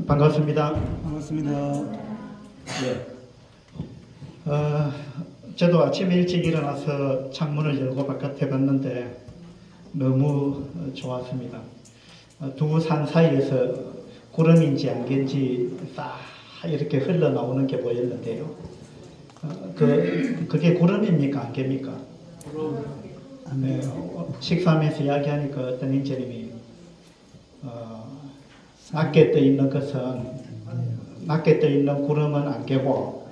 반갑습니다. 반갑습니다. 예. 저도 아침에 일찍 일어나서 창문을 열고 바깥에 봤는데 너무 좋았습니다. 두 산 사이에서 구름인지 안개인지 싹 이렇게 흘러나오는 게 보였는데요. 그게 구름입니까? 안개입니까? 네, 식사하면서 이야기하니까 어떤 인재님이 낮게 떠 있는 것은 낮게 떠 있는 구름은 안개고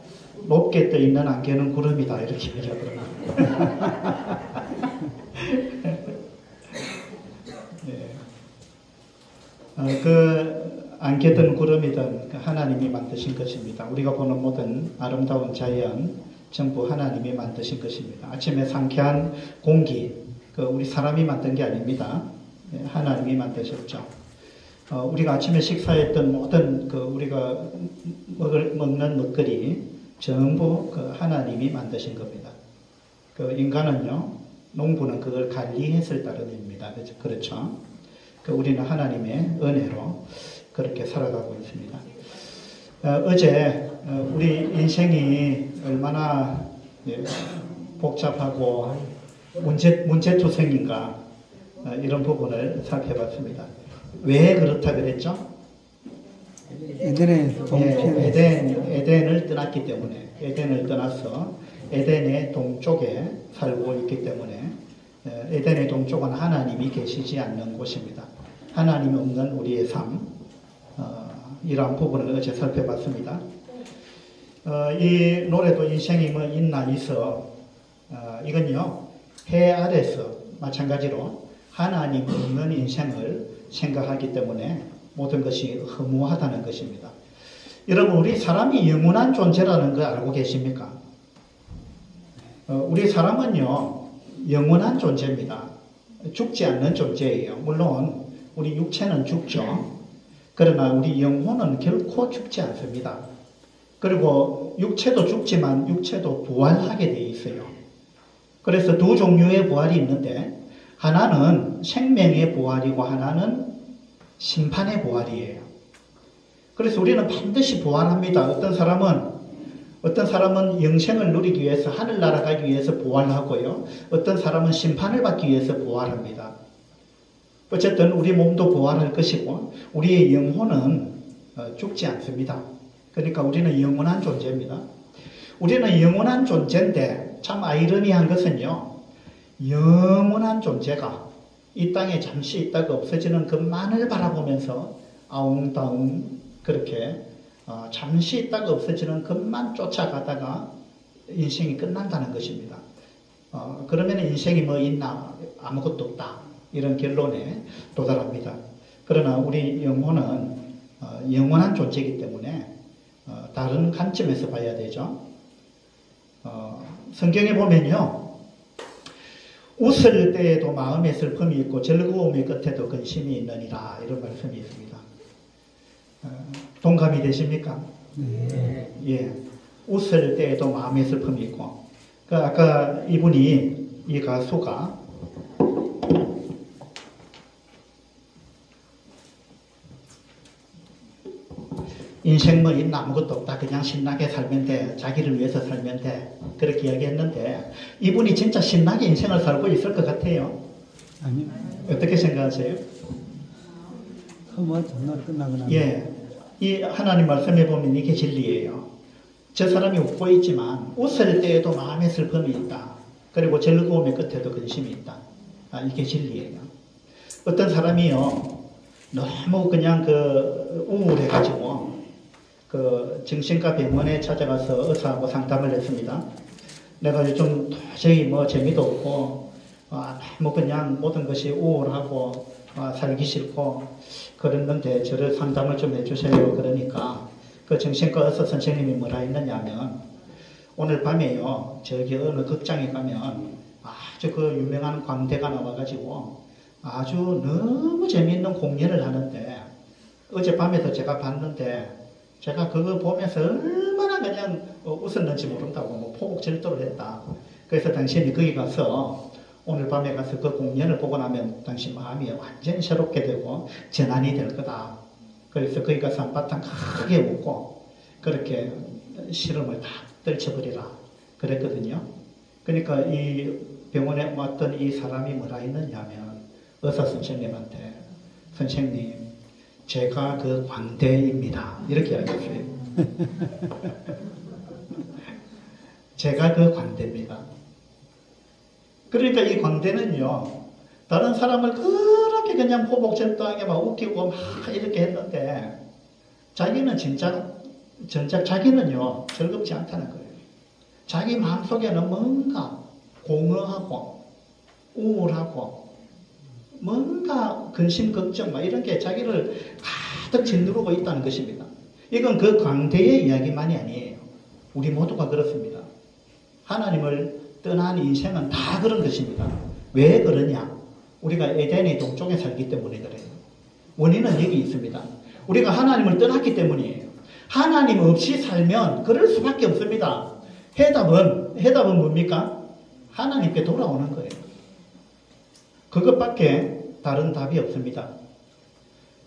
높게 떠 있는 안개는 구름이다 이렇게 얘기하더라고요. 네. 그 안개든 구름이든 하나님이 만드신 것입니다. 우리가 보는 모든 아름다운 자연 전부 하나님이 만드신 것입니다. 아침에 상쾌한 공기 우리 사람이 만든 게 아닙니다. 하나님이 만드셨죠. 우리가 아침에 식사했던 모든 우리가 먹는 먹거리 전부 하나님이 만드신 겁니다. 인간은요, 농부는 그걸 관리했을 따름입니다. 그렇죠? 우리는 하나님의 은혜로 그렇게 살아가고 있습니다. 어제 우리 인생이 얼마나 복잡하고 문제투성인가 이런 부분을 살펴봤습니다. 왜 그렇다 그랬죠? 에덴의 동편에 에덴을 떠났기 때문에 에덴을 떠나서 에덴의 동쪽에 살고 있기 때문에 에덴의 동쪽은 하나님이 계시지 않는 곳입니다. 하나님이 없는 우리의 삶 이러한 부분을 어제 살펴봤습니다. 이 노래도 인생이 뭐 있나 있어 이건요 해 아래서 마찬가지로 하나님 없는 인생을 생각하기 때문에 모든 것이 허무하다는 것입니다. 여러분 우리 사람이 영원한 존재라는 거 알고 계십니까? 우리 사람은요 영원한 존재입니다. 죽지 않는 존재예요. 물론 우리 육체는 죽죠. 그러나 우리 영혼은 결코 죽지 않습니다. 그리고 육체도 죽지만 육체도 부활하게 되어 있어요. 그래서 두 종류의 부활이 있는데 하나는 생명의 부활이고 하나는 심판의 부활이에요. 그래서 우리는 반드시 부활합니다. 어떤 사람은 영생을 누리기 위해서 하늘나라 가기 위해서 부활하고요. 어떤 사람은 심판을 받기 위해서 부활합니다. 어쨌든 우리 몸도 부활할 것이고 우리의 영혼은 죽지 않습니다. 그러니까 우리는 영원한 존재입니다. 우리는 영원한 존재인데 참 아이러니한 것은요. 영원한 존재가 이 땅에 잠시 있다가 없어지는 것만을 바라보면서 아웅다웅 그렇게 잠시 있다가 없어지는 것만 쫓아가다가 인생이 끝난다는 것입니다. 그러면 인생이 뭐 있나 아무것도 없다 이런 결론에 도달합니다. 그러나 우리 영혼은 영원한 존재이기 때문에 다른 관점에서 봐야 되죠. 성경에 보면요. 웃을 때에도 마음에 슬픔이 있고 즐거움의 끝에도 근심이 있느니라 이런 말씀이 있습니다. 동감이 되십니까? 네. 예. 웃을 때에도 마음에 슬픔이 있고 아까 이 가수가 인생 뭐 있나 아무것도 없다. 그냥 신나게 살면 돼. 자기를 위해서 살면 돼. 그렇게 이야기했는데 이분이 진짜 신나게 인생을 살고 있을 것 같아요. 아니요. 어떻게 생각하세요? 허무한 전날 끝나거나. 예. 이 하나님 말씀에 보면 이게 진리예요. 저 사람이 웃고 있지만 웃을 때에도 마음에 슬픔이 있다. 그리고 즐거움의 끝에도 근심이 있다. 이게 진리예요. 어떤 사람이요. 너무 그냥 우울해가지고 정신과 병원에 찾아가서 의사하고 상담을 했습니다. 내가 요즘 도저히 뭐 재미도 없고, 너무 그냥 모든 것이 우울하고, 살기 싫고, 그랬는데 저를 상담을 좀 해주세요. 그러니까, 정신과 의사 선생님이 뭐라 했느냐면, 오늘 밤에요, 저기 어느 극장에 가면 아주 유명한 광대가 나와가지고, 아주 너무 재미있는 공연을 하는데, 어젯밤에도 제가 봤는데, 제가 그거 보면서 얼마나 그냥 웃었는지 모른다고 포국절도를 했다. 그래서 당신이 거기 가서 오늘 밤에 가서 그 공연을 보고 나면 당신 마음이 완전히 새롭게 되고 전환이 될 거다. 그래서 거기 가서 한바탕 크게 웃고 그렇게 시름을 다 떨쳐버리라 그랬거든요. 그러니까 이 병원에 왔던 이 사람이 뭐라 했느냐 하면 의사 선생님한테 선생님 제가 그 광대입니다 이렇게 이야기했어요. 제가 그 광대입니다. 그러니까 이 광대는요 다른 사람을 그렇게 그냥 호복절도하게 막 웃기고 막 이렇게 했는데 자기는 진짜 정작 자기는요 즐겁지 않다는 거예요. 자기 마음속에는 뭔가 공허하고 우울하고 뭔가 근심 걱정 막 이런 게 자기를 가득 짓누르고 있다는 것입니다. 이건 그 광대의 이야기만이 아니에요. 우리 모두가 그렇습니다. 하나님을 떠난 인생은 다 그런 것입니다. 왜 그러냐? 우리가 에덴의 동쪽에 살기 때문에 그래요. 원인은 여기 있습니다. 우리가 하나님을 떠났기 때문이에요. 하나님 없이 살면 그럴 수밖에 없습니다. 해답은 뭡니까? 하나님께 돌아오는 거예요. 그것밖에 다른 답이 없습니다.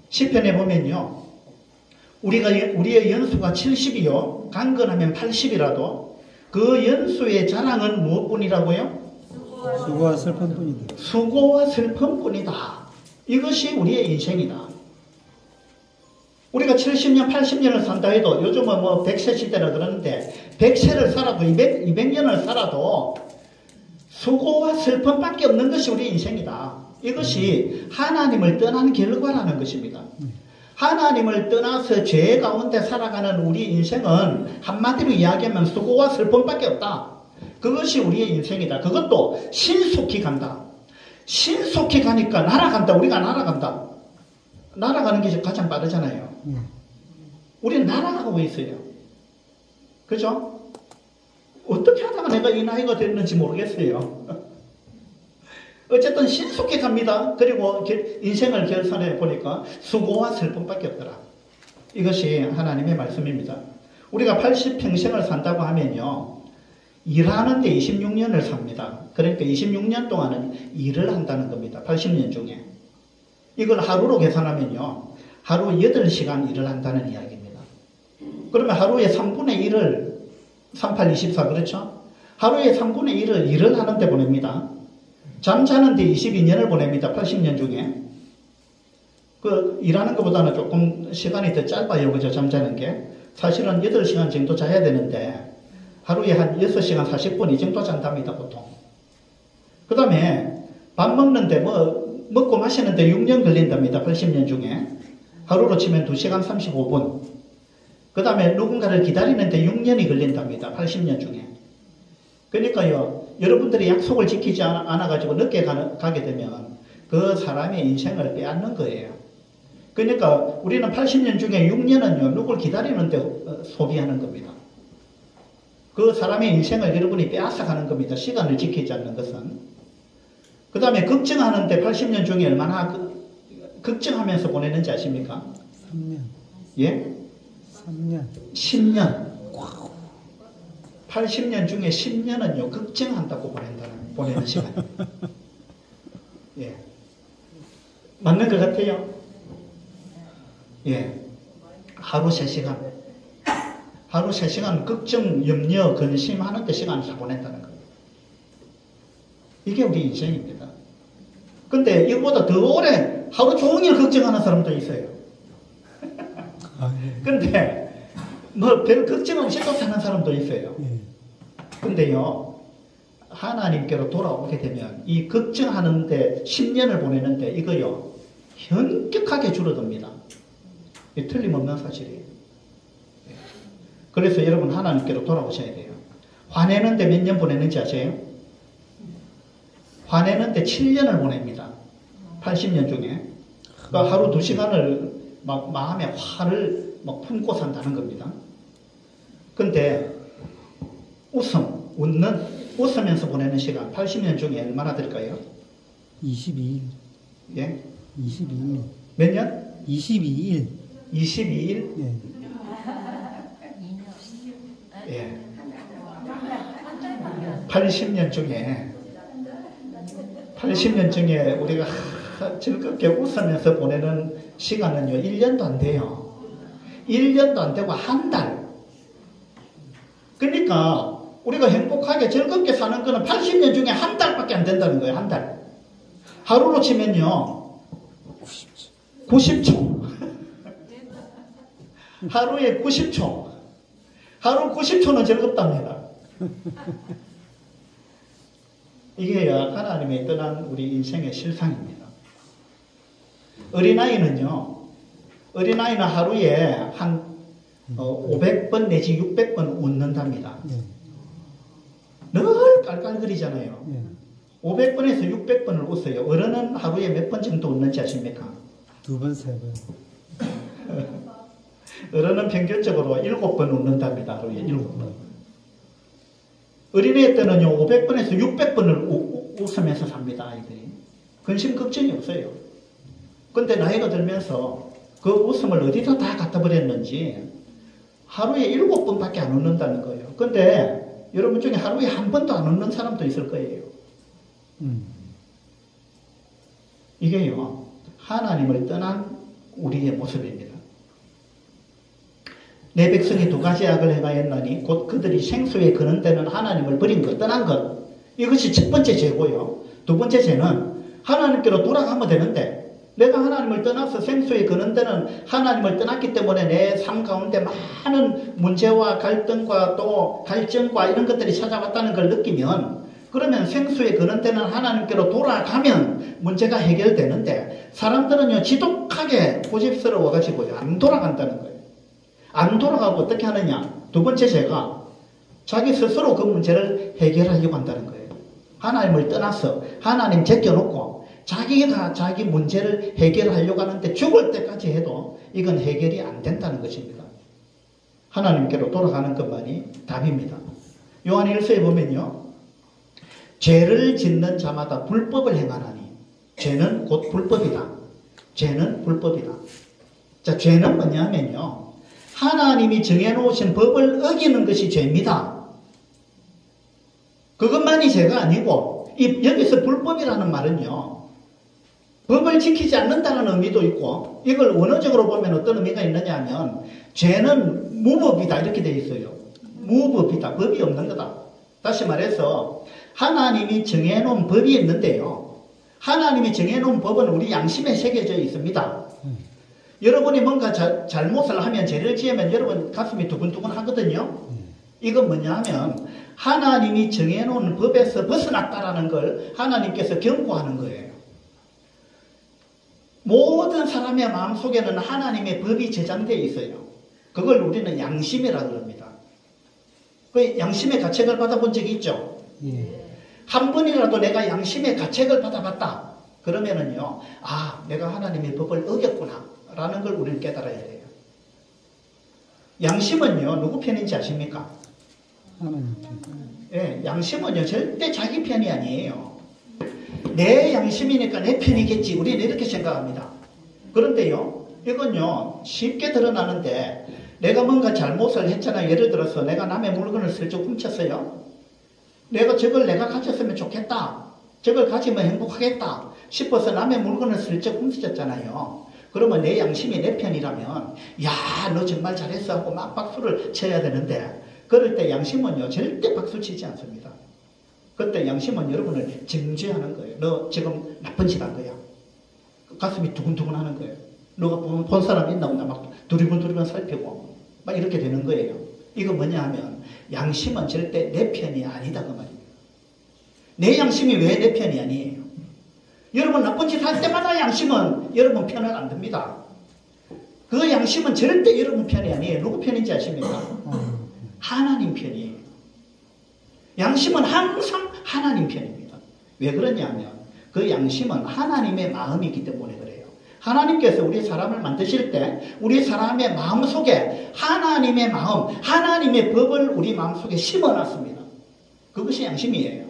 시편에 보면요. 우리의 연수가 70이요. 강건하면 80이라도 그 연수의 자랑은 무엇뿐이라고요? 수고와 슬픔뿐이다. 수고와 슬픔뿐이다. 이것이 우리의 인생이다. 우리가 70년, 80년을 산다 해도 요즘은 뭐 100세 시대라 그러는데 100세를 살아도 200년을 살아도 수고와 슬픔밖에 없는 것이 우리 인생이다. 이것이 하나님을 떠난 결과라는 것입니다. 하나님을 떠나서 죄 가운데 살아가는 우리 인생은 한마디로 이야기하면 수고와 슬픔밖에 없다. 그것이 우리의 인생이다. 그것도 신속히 간다. 신속히 가니까 날아간다. 우리가 날아간다. 날아가는 게 가장 빠르잖아요. 우리는 날아가고 있어요. 그죠? 어떻게 하다가 내가 이 나이가 됐는지 모르겠어요. 어쨌든 신속히 갑니다. 그리고 인생을 결산해 보니까 수고와 슬픔밖에 없더라. 이것이 하나님의 말씀입니다. 우리가 80평생을 산다고 하면요. 일하는데 26년을 삽니다. 그러니까 26년 동안은 일을 한다는 겁니다. 80년 중에. 이걸 하루로 계산하면요. 하루 8시간 일을 한다는 이야기입니다. 그러면 하루에 3분의 1을 38, 24 그렇죠? 하루에 3분의 1을 일을 하는데 보냅니다. 잠자는데 22년을 보냅니다. 80년 중에. 일하는 것보다는 조금 시간이 더 짧아요. 그죠? 잠자는 게. 사실은 8시간 정도 자야 되는데 하루에 한 6시간 40분 이 정도 잔답니다. 보통. 그 다음에 밥 먹는데 먹고 마시는데 6년 걸린답니다. 80년 중에. 하루로 치면 2시간 35분. 그 다음에 누군가를 기다리는데 6년이 걸린답니다. 80년 중에. 그러니까요. 여러분들이 약속을 지키지 않아가지고 늦게 가게 되면 그 사람의 인생을 빼앗는 거예요. 그러니까 우리는 80년 중에 6년은요. 누굴 기다리는데 소비하는 겁니다. 그 사람의 인생을 여러분이 빼앗아가는 겁니다. 시간을 지키지 않는 것은. 그 다음에 걱정하는데 80년 중에 얼마나 걱정하면서 보내는지 아십니까? 3년. 예? 3년. 10년. 80년 중에 10년은요, 걱정한다고 보내는 시간. 예. 맞는 것 같아요? 예. 하루 3시간. 하루 3시간 걱정, 염려, 근심하는데 시간을 다 보낸다는 거예요. 이게 우리 인생입니다. 근데 이거보다 더 오래 하루 종일 걱정하는 사람도 있어요. 근데 별 걱정 없이 또 사는 사람도 있어요. 근데요, 하나님께로 돌아오게 되면 이 걱정하는데 10년을 보내는데 이거요, 현격하게 줄어듭니다. 이게 틀림없는 사실이에요. 그래서 여러분 하나님께로 돌아오셔야 돼요. 화내는데 몇 년 보내는지 아세요? 화내는데 7년을 보냅니다. 80년 중에. 그러니까 하루 2시간을 막 마음에 화를 막 품고 산다는 겁니다. 근데 웃으면서 보내는 시간 80년 중에 얼마나 될까요? 22일. 예? 22일. 몇 년? 22일. 22일? 예. 예. 80년 중에 우리가 즐겁게 웃으면서 보내는 시간은요, 1년도 안 돼요. 1년도 안 되고 한 달. 그러니까 우리가 행복하게 즐겁게 사는 거는 80년 중에 한 달밖에 안 된다는 거예요. 한 달. 하루로 치면요. 90초. 하루에 90초. 하루 90초는 즐겁답니다. 이게 하나님의 떠난 우리 인생의 실상입니다. 어린아이는 하루에 한 500번 내지 600번 웃는답니다. 늘 깔깔거리잖아요. 500번에서 600번을 웃어요. 어른은 하루에 몇 번 정도 웃는지 아십니까? 2번, 3번. 어른은 평균적으로 7번 웃는답니다. 하루에 7번. 어린애 때는요, 500번에서 600번을 웃으면서 삽니다, 아이들이. 근심 걱정이 없어요. 근데 나이가 들면서 그 웃음을 어디다 다 갖다 버렸는지 하루에 7번밖에 안 웃는다는 거예요. 근데 여러분 중에 하루에 한 번도 안 웃는 사람도 있을 거예요. 이게요, 하나님을 떠난 우리의 모습입니다. 내 백성이 두 가지 악을 행하였나니 곧 그들이 생수에 거는 데는 하나님을 버린 것, 떠난 것. 이것이 첫 번째 죄고요. 두 번째 죄는 하나님께로 돌아가면 되는데 내가 하나님을 떠나서 생수에 거는 데는 하나님을 떠났기 때문에 내 삶 가운데 많은 문제와 갈등과 또 갈증과 이런 것들이 찾아왔다는 걸 느끼면 그러면 생수에 거는 데는 하나님께로 돌아가면 문제가 해결되는데 사람들은요 지독하게 고집스러워가지고요 안 돌아간다는 거예요. 안 돌아가고 어떻게 하느냐? 두 번째 죄가 자기 스스로 그 문제를 해결하려고 한다는 거예요. 하나님을 떠나서 하나님 제껴놓고 자기가 자기 문제를 해결하려고 하는데 죽을 때까지 해도 이건 해결이 안 된다는 것입니다. 하나님께로 돌아가는 것만이 답입니다. 요한 1서에 보면요. 죄를 짓는 자마다 불법을 행하나니 죄는 곧 불법이다. 죄는 불법이다. 자, 죄는 뭐냐면요. 하나님이 정해놓으신 법을 어기는 것이 죄입니다. 그것만이 죄가 아니고 여기서 불법이라는 말은요. 법을 지키지 않는다는 의미도 있고 이걸 원어적으로 보면 어떤 의미가 있느냐 하면 죄는 무법이다 이렇게 되어 있어요. 무법이다. 법이 없는 거다. 다시 말해서 하나님이 정해놓은 법이 있는데요. 하나님이 정해놓은 법은 우리 양심에 새겨져 있습니다. 여러분이 뭔가 잘못을 하면 죄를 지으면 여러분 가슴이 두근두근 하거든요. 이건 뭐냐 하면 하나님이 정해놓은 법에서 벗어났다라는 걸 하나님께서 경고하는 거예요. 모든 사람의 마음속에는 하나님의 법이 저장되어 있어요. 그걸 우리는 양심이라고 합니다. 그 양심의 가책을 받아본 적이 있죠? 한 번이라도 내가 양심의 가책을 받아봤다. 그러면은요, 아, 내가 하나님의 법을 어겼구나. 라는 걸 우리는 깨달아야 돼요. 양심은요, 누구 편인지 아십니까? 하나님 편. 예, 양심은요, 절대 자기 편이 아니에요. 내 양심이니까 내 편이겠지. 우리는 이렇게 생각합니다. 그런데요, 이건요, 쉽게 드러나는데, 내가 뭔가 잘못을 했잖아요. 예를 들어서 내가 남의 물건을 슬쩍 훔쳤어요. 저걸 내가 가졌으면 좋겠다. 저걸 가지면 행복하겠다 싶어서 남의 물건을 슬쩍 훔쳤잖아요. 그러면 내 양심이 내 편이라면 야, 너 정말 잘했어 하고 막 박수를 쳐야 되는데 그럴 때 양심은요 절대 박수 치지 않습니다. 그때 양심은 여러분을 정죄하는 거예요. 너 지금 나쁜 짓 한 거야. 가슴이 두근두근 하는 거예요. 너가 본 사람 있나 보다 막 두리번두리번 살피고 막 이렇게 되는 거예요. 이거 뭐냐 하면 양심은 절대 내 편이 아니다 그 말이에요. 내 양심이 왜 내 편이 아니에요? 여러분 나쁜 짓 할 때마다 양심은 여러분 편을 안 듭니다. 그 양심은 절대 여러분 편이 아니에요. 누구 편인지 아십니까? 하나님 편이에요. 양심은 항상 하나님 편입니다. 왜 그러냐면 그 양심은 하나님의 마음이기 때문에 그래요. 하나님께서 우리 사람을 만드실 때 우리 사람의 마음속에 하나님의 마음, 하나님의 법을 우리 마음속에 심어놨습니다. 그것이 양심이에요.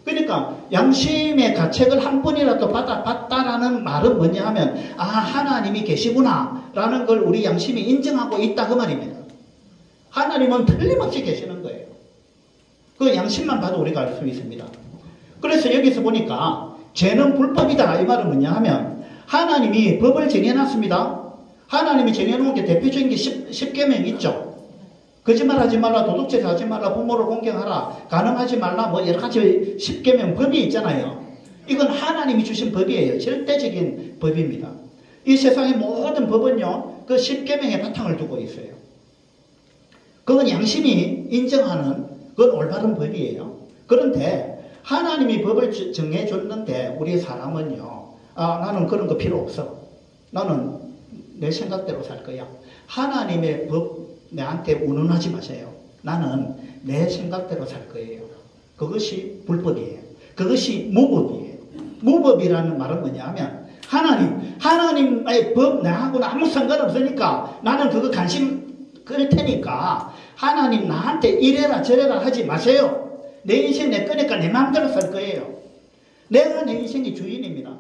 그러니까 양심의 가책을 한 번이라도 받아봤다라는 말은 뭐냐 하면 아, 하나님이 계시구나 라는 걸 우리 양심이 인정하고 있다 그 말입니다. 하나님은 틀림없이 계시는 거예요. 그 양심만 봐도 우리가 알 수 있습니다. 그래서 여기서 보니까 죄는 불법이다 이 말은 뭐냐 하면 하나님이 법을 정해놨습니다. 하나님이 정해놓은 게 대표적인 게 10계명 있죠. 거짓말하지 말라, 도둑질 하지 말라, 부모를 공경하라, 간음하지 말라, 뭐 여러 가지 10계명 법이 있잖아요. 이건 하나님이 주신 법이에요. 절대적인 법입니다. 이 세상의 모든 법은요, 그 10계명의 바탕을 두고 있어요. 그건 양심이 인정하는 그건 올바른 법이에요. 그런데 하나님이 법을 정해줬는데 우리 사람은요, 나는 그런 거 필요 없어. 나는 내 생각대로 살 거야. 하나님의 법 내한테 운운하지 마세요. 나는 내 생각대로 살 거예요. 그것이 불법이에요. 그것이 무법이에요. 무법이라는 말은 뭐냐면 하나님의 법 나하고는 아무 상관없으니까 나는 그거 관심 끌 테니까 하나님 나한테 이래라 저래라 하지 마세요. 내 인생 내 거니까 내 마음대로 살 거예요. 내가 내 인생의 주인입니다.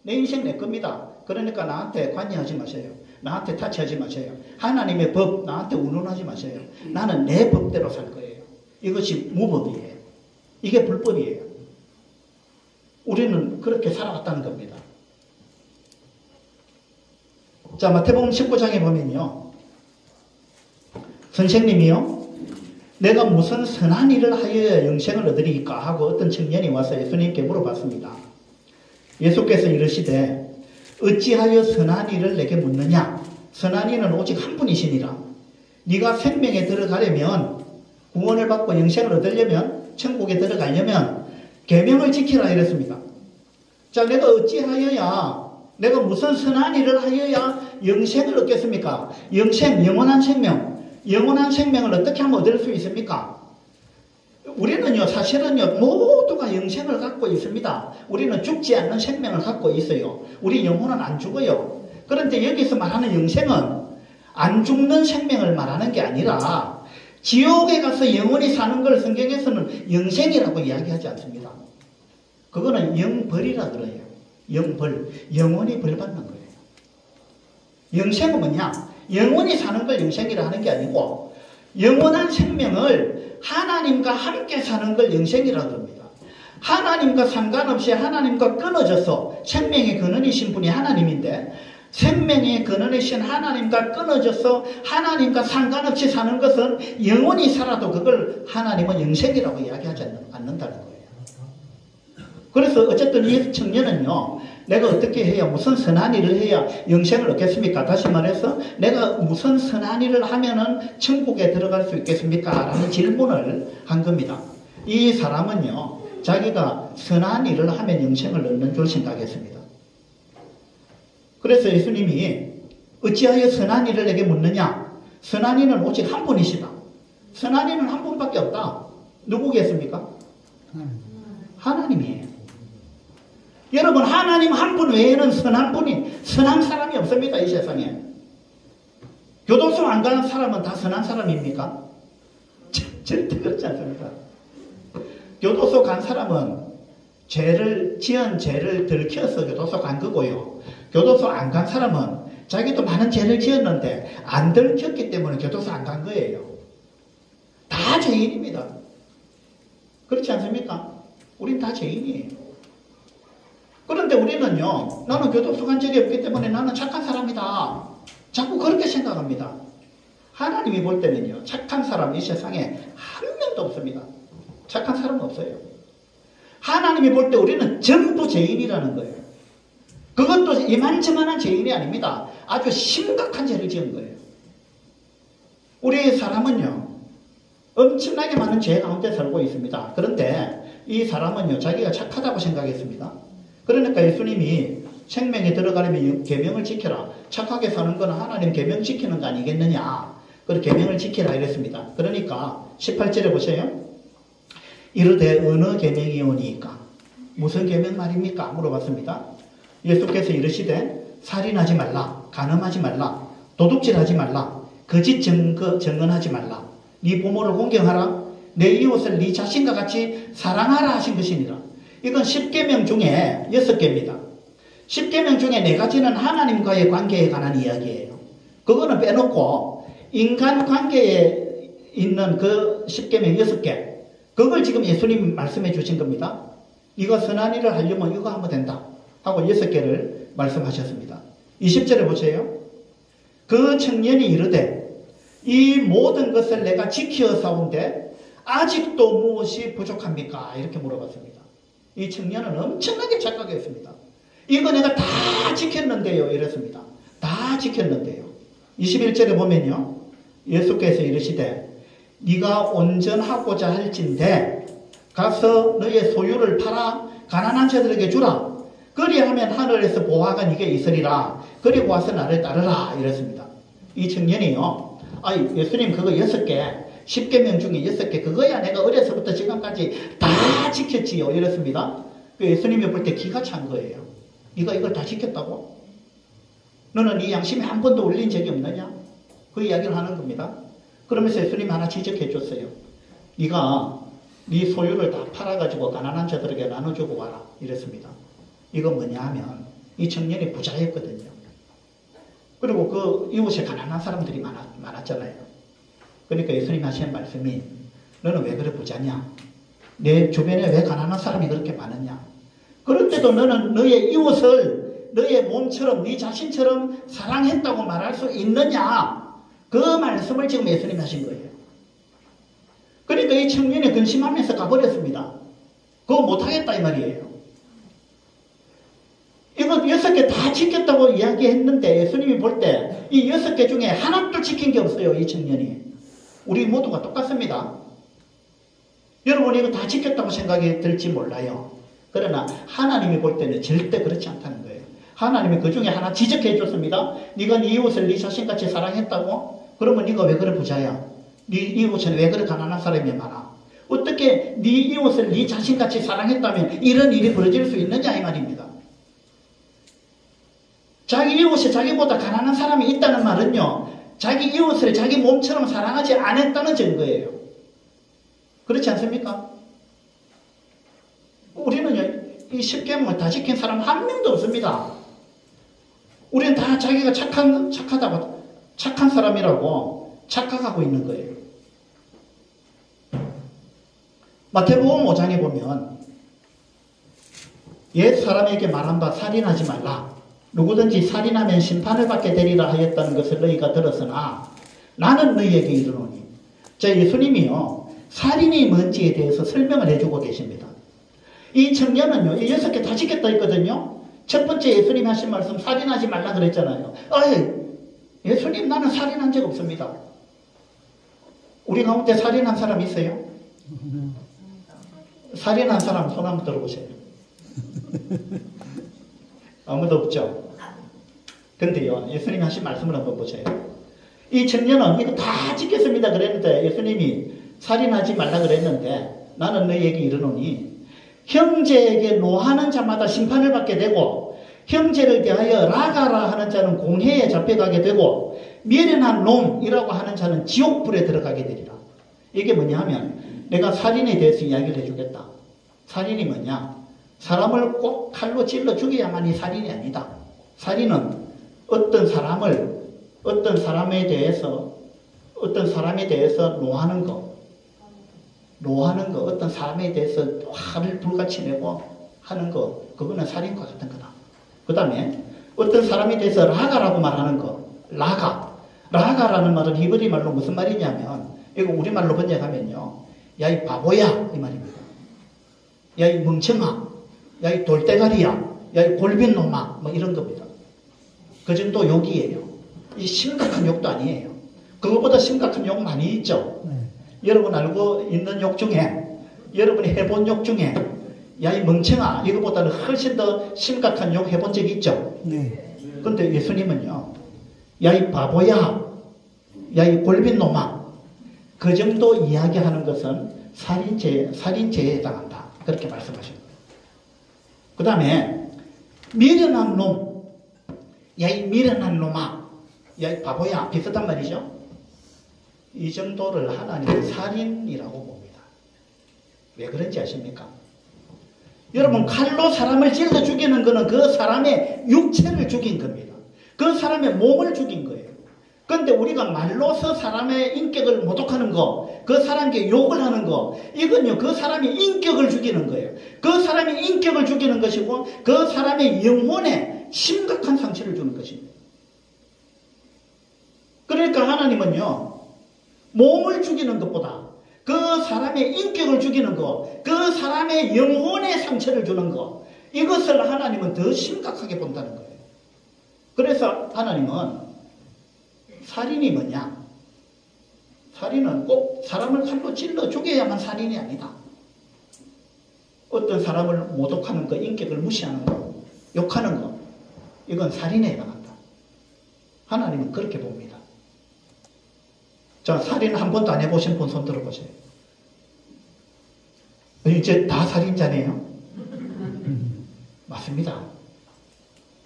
내 인생 내 겁니다. 그러니까 나한테 관여하지 마세요. 나한테 타치하지 마세요. 하나님의 법 나한테 운운하지 마세요. 나는 내 법대로 살 거예요. 이것이 무법이에요. 이게 불법이에요. 우리는 그렇게 살아왔다는 겁니다. 자, 마태복음 19장에 보면요, 선생님이요, 내가 무슨 선한 일을 하여야 영생을 얻으리까 하고 어떤 청년이 와서 예수님께 물어봤습니다. 예수께서 이르시되 어찌하여 선한 일을 내게 묻느냐? 선한 이는 오직 한 분이시니라. 네가 생명에 들어가려면, 구원을 받고 영생을 얻으려면, 천국에 들어가려면 계명을 지키라 이랬습니다. 자, 내가 어찌하여야, 내가 무슨 선한 일을 하여야 영생을 얻겠습니까? 영생, 영원한 생명. 영원한 생명을 어떻게 하면 얻을 수 있습니까? 우리는요, 사실은요, 모두가 영생을 갖고 있습니다. 우리는 죽지 않는 생명을 갖고 있어요. 우리 영혼은 안 죽어요. 그런데 여기서 말하는 영생은 안 죽는 생명을 말하는 게 아니라 지옥에 가서 영원히 사는 걸 성경에서는 영생이라고 이야기하지 않습니다. 그거는 영벌이라 그래요. 영벌, 영원히 벌 받는 거예요. 영생은 뭐냐? 영원히 사는 걸 영생이라 하는 게 아니고 영원한 생명을 하나님과 함께 사는 걸 영생이라고 합니다. 하나님과 상관없이 하나님과 끊어져서 생명의 근원이신 분이 하나님인데 생명의 근원이신 하나님과 끊어져서 하나님과 상관없이 사는 것은 영원히 살아도 그걸 하나님은 영생이라고 이야기하지 않는다는 거예요. 그래서 어쨌든 이 청년은요, 내가 어떻게 해야, 무슨 선한 일을 해야 영생을 얻겠습니까? 다시 말해서 내가 무슨 선한 일을 하면은 천국에 들어갈 수 있겠습니까? 라는 질문을 한 겁니다. 이 사람은요, 자기가 선한 일을 하면 영생을 얻는 줄 생각했습니다. 그래서 예수님이 어찌하여 선한 일을 내게 묻느냐? 선한 이는 오직 한 분이시다. 선한 이는 한 분밖에 없다. 누구겠습니까? 하나님이에요. 여러분, 하나님 한 분 외에는 선한 사람이 없습니다, 이 세상에. 교도소 안 가는 사람은 다 선한 사람입니까? 절대 그렇지 않습니다. 교도소 간 사람은 지은 죄를 들켜서 교도소 간 거고요. 교도소 안 간 사람은 자기도 많은 죄를 지었는데 안 들켰기 때문에 교도소 안 간 거예요. 다 죄인입니다. 그렇지 않습니까? 우린 다 죄인이에요. 그런데 우리는요, 나는 교도소 간 적이 없기 때문에 나는 착한 사람이다. 자꾸 그렇게 생각합니다. 하나님이 볼 때는요, 착한 사람 이 세상에 한 명도 없습니다. 착한 사람은 없어요. 하나님이 볼 때 우리는 전부 죄인이라는 거예요. 그것도 이만저만한 죄인이 아닙니다. 아주 심각한 죄를 지은 거예요. 우리 사람은요, 엄청나게 많은 죄 가운데 살고 있습니다. 그런데 이 사람은요, 자기가 착하다고 생각했습니다. 그러니까 예수님이 생명에 들어가려면 계명을 지켜라. 착하게 사는 건 하나님 계명 지키는 거 아니겠느냐. 그래서 계명을 지키라 이랬습니다. 그러니까 18절에 보세요. 이르되 어느 계명이오니까? 무슨 계명 말입니까? 물어봤습니다. 예수께서 이르시되 살인하지 말라, 간음하지 말라, 도둑질하지 말라, 거짓 증언하지 말라, 네 부모를 공경하라, 내 이웃을 네 자신과 같이 사랑하라 하신 것이니라. 이건 10계명 중에 6개입니다. 10계명 중에 4가지는 하나님과의 관계에 관한 이야기예요. 그거는 빼놓고 인간 관계에 있는 그 10계명 6개, 그걸 지금 예수님이 말씀해 주신 겁니다. 이거 선한 일을 하려면 이거 하면 된다 하고 6개를 말씀하셨습니다. 20절에 보세요. 그 청년이 이르되 이 모든 것을 내가 지키어사온데 아직도 무엇이 부족합니까? 이렇게 물어봤습니다. 이 청년은 엄청나게 착각했습니다. 이거 내가 다 지켰는데요. 이랬습니다. 다 지켰는데요. 21절에 보면요. 예수께서 이르시되 네가 온전하고자 할진대 가서 너의 소유를 팔아 가난한 자들에게 주라. 그리하면 하늘에서 보화가 네게 있으리라. 그리고 와서 나를 따르라. 이랬습니다. 이 청년이요. 예수님 그거 6개 10계명 중에 6개 그거야 내가 어려서부터 지금까지 다 지켰지요. 이랬습니다. 예수님이 볼 때 기가 찬 거예요. 네가 이걸 다 지켰다고? 너는 네 양심에 한 번도 울린 적이 없느냐? 그 이야기를 하는 겁니다. 그러면서 예수님 하나 지적해 줬어요. 네가 네 소유를 다 팔아가지고 가난한 자들에게 나눠주고 와라. 이랬습니다. 이건 뭐냐 하면 이 청년이 부자였거든요. 그리고 그 이웃에 가난한 사람들이 많았잖아요. 그러니까 예수님 하시는 말씀이 너는 왜 그래 부자냐? 내 주변에 왜 가난한 사람이 그렇게 많으냐? 그럴 때도 너는 너의 이웃을 너의 몸처럼 네 자신처럼 사랑했다고 말할 수 있느냐? 그 말씀을 지금 예수님이 하신 거예요. 그러니까 이 청년이 근심하면서 가버렸습니다. 그거 못하겠다 이 말이에요. 이거 6개 다 지켰다고 이야기했는데 예수님이 볼 때 이 6개 중에 하나도 지킨 게 없어요. 이 청년이. 우리 모두가 똑같습니다. 여러분 이거 다 지켰다고 생각이 들지 몰라요. 그러나 하나님이 볼 때는 절대 그렇지 않다는 거예요. 하나님이 그 중에 하나 지적해 줬습니다. 네가 네 이웃을 네 자신같이 사랑했다고? 그러면 네가 왜 그래 부자야? 네 이웃은 왜 그래 가난한 사람이 많아? 어떻게 네 이웃을 네 자신같이 사랑했다면 이런 일이 벌어질 수 있느냐 이 말입니다. 자기 이웃이 자기보다 가난한 사람이 있다는 말은요. 자기 이웃을 자기 몸처럼 사랑하지 않았다는 증거예요. 그렇지 않습니까? 우리는요. 이 10계명을 다 지킨 사람 한 명도 없습니다. 우리는 다 자기가 착하다고 착한 사람이라고 착각하고 있는 거예요. 마태복음 5장에 보면 옛 사람에게 말한 바 살인하지 말라. 누구든지 살인하면 심판을 받게 되리라 하였다는 것을 너희가 들었으나 나는 너희에게 이르노니. 자, 예수님이요. 살인이 뭔지에 대해서 설명을 해주고 계십니다. 이 청년은요. 이 6개 다 지켰다 했거든요. 첫 번째 예수님이 하신 말씀 살인하지 말라 그랬잖아요. 예수님 나는 살인한 적 없습니다. 우리 가운데 살인한 사람 있어요? 살인한 사람 손 한번 들어보세요. 아무도 없죠? 근데요, 예수님이 하신 말씀을 한번 보세요. 이 청년은 이거 다 지켰습니다 그랬는데 예수님이 살인하지 말라 그랬는데 나는 너희에게 이르노니 형제에게 노하는 자마다 심판을 받게 되고 형제를 대하여 라가라 하는 자는 공회에 잡혀가게 되고 미련한 놈이라고 하는 자는 지옥불에 들어가게 되리라. 이게 뭐냐 하면 내가 살인에 대해서 이야기를 해주겠다. 살인이 뭐냐? 사람을 꼭 칼로 찔러 죽여야만이 살인이 아니다. 살인은 어떤 사람에 대해서 노하는 거, 어떤 사람에 대해서 화를 불같이 내고 하는 거, 그거는 살인과 같은 거다. 그 다음에 어떤 사람에 대해서 라가라고 말하는 거, 라가라는 말은 히브리 말로 무슨 말이냐면, 이거 우리말로 번역하면요, 야 이 바보야 이 말입니다. 야 이 멍청아, 야 이 돌대가리야, 야 이 골빈놈아, 뭐 이런 겁니다. 그 정도 욕이에요. 이 심각한 욕도 아니에요. 그거보다 심각한 욕 많이 있죠. 여러분 알고 있는 욕 중에, 여러분이 해본 욕 중에 야 이 멍청아 이거보다는 훨씬 더 심각한 욕 해본 적이 있죠. 근데 예수님은요, 야 이 바보야, 야 이 골빈놈아, 그 정도 이야기하는 것은 살인죄에 해당한다. 그렇게 말씀하십니다. 그 다음에 미련한 놈, 야 이 미련한 놈아, 야 이 바보야, 비슷한 말이죠. 이 정도를 하나님은 살인이라고 봅니다. 왜 그런지 아십니까? 여러분 칼로 사람을 찔러 죽이는 것은 그 사람의 육체를 죽인 겁니다. 그 사람의 몸을 죽인 거예요. 그런데 우리가 말로서 사람의 인격을 모독하는 거, 그 사람에게 욕을 하는 거, 이건요 그 사람의 인격을 죽이는 거예요. 그 사람의 인격을 죽이는 것이고 그 사람의 영혼에 심각한 상처를 주는 것입니다. 그러니까 하나님은요, 몸을 죽이는 것보다 그 사람의 인격을 죽이는 것, 그 사람의 영혼의 상처를 주는 것, 이것을 하나님은 더 심각하게 본다는 거예요. 그래서 하나님은 살인이 뭐냐? 살인은 꼭 사람을 칼로 찔러 죽여야만 살인이 아니다. 어떤 사람을 모독하는 거, 인격을 무시하는 거, 욕하는 거, 이건 살인에 해당한다. 하나님은 그렇게 봅니다. 자, 살인 한 번도 안 해보신 분 손 들어보세요. 이제 다 살인자네요. 맞습니다.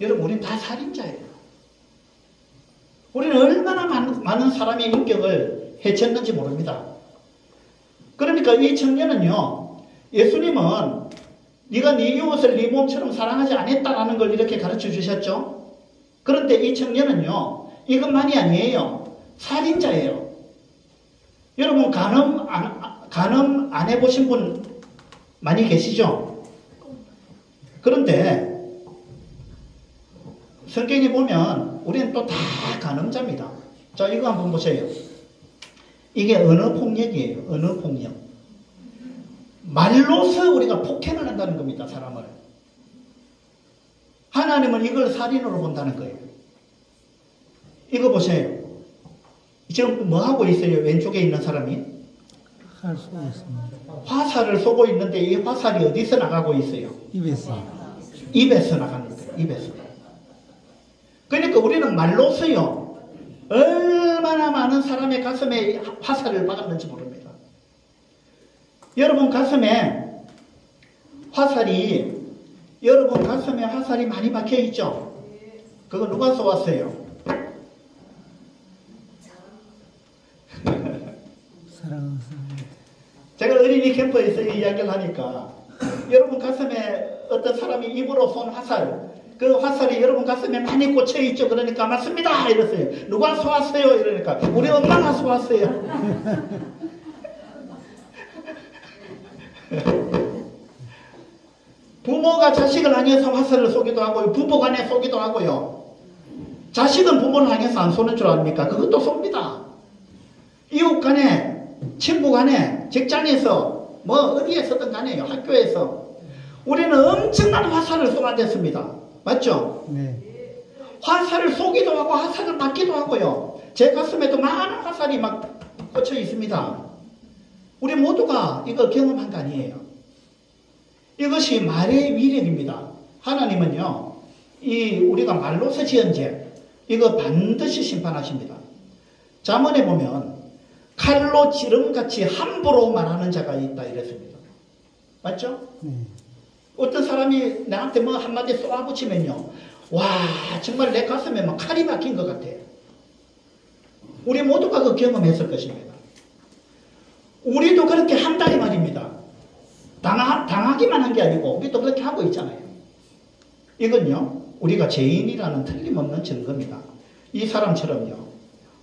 여러분, 우리는 다 살인자예요. 우리는 얼마나 많은 사람의 인격을 해쳤는지 모릅니다. 그러니까 이 청년은요, 예수님은 네가 네 이웃을 네 몸처럼 사랑하지 않았다라는 걸 이렇게 가르쳐 주셨죠. 그런데 이 청년은요, 이것만이 아니에요. 살인자예요. 여러분, 간음 안 해보신 분 많이 계시죠? 그런데 성경에 보면 우리는 또 다 간음자입니다. 자, 이거 한번 보세요. 이게 언어폭력이에요. 언어폭력. 말로서 우리가 폭행을 한다는 겁니다. 사람을. 하나님은 이걸 살인으로 본다는 거예요. 이거 보세요. 지금 뭐 하고 있어요? 왼쪽에 있는 사람이? 활 쏘고 있습니다. 화살을 쏘고 있는데 이 화살이 어디서 나가고 있어요? 입에서. 입에서 나가는 거예요. 입에서. 그러니까 우리는 말로서요, 얼마나 많은 사람의 가슴에 화살을 박았는지 모릅니다. 여러분 가슴에 화살이 많이 박혀 있죠? 그거 누가 쏘았어요? 사랑하는 사람한테. 제가 어린이 캠프에서 이 이야기를 하니까 여러분 가슴에 어떤 사람이 입으로 쏜 화살, 그 화살이 여러분 가슴에 많이 꽂혀 있죠. 그러니까 맞습니다 이랬어요. 누가 쏘았어요? 이러니까 우리 엄마가 쏘았어요. 부모가 자식을 향해서 화살을 쏘기도 하고요. 부부간에 쏘기도 하고요. 자식은 부모를 향해서 안 쏘는 줄 압니까? 그것도 쏩니다. 이웃 간에, 친구 간에, 직장에서, 뭐 어디에서든 간에요. 학교에서. 우리는 엄청난 화살을 쏘아댔습니다. 맞죠? 네. 화살을 쏘기도 하고 화살을 맞기도 하고요. 제 가슴에도 많은 화살이 막 꽂혀 있습니다. 우리 모두가 이거 경험한 거 아니에요. 이것이 말의 위력입니다. 하나님은요, 우리가 말로서 지은 죄, 이거 반드시 심판하십니다. 잠언에 보면 칼로 지름같이 함부로 말하는 자가 있다 이랬습니다. 맞죠? 네. 어떤 사람이 나한테 뭐 한마디 쏘아붙이면요, 와, 정말 내 가슴에 막 칼이 박힌 것 같아요. 우리 모두가 그 경험했을 것입니다. 우리도 그렇게 한다 이 말입니다. 당하기만 한 게 아니고 우리도 그렇게 하고 있잖아요. 이건요, 우리가 죄인이라는 틀림없는 증거입니다. 이 사람처럼요,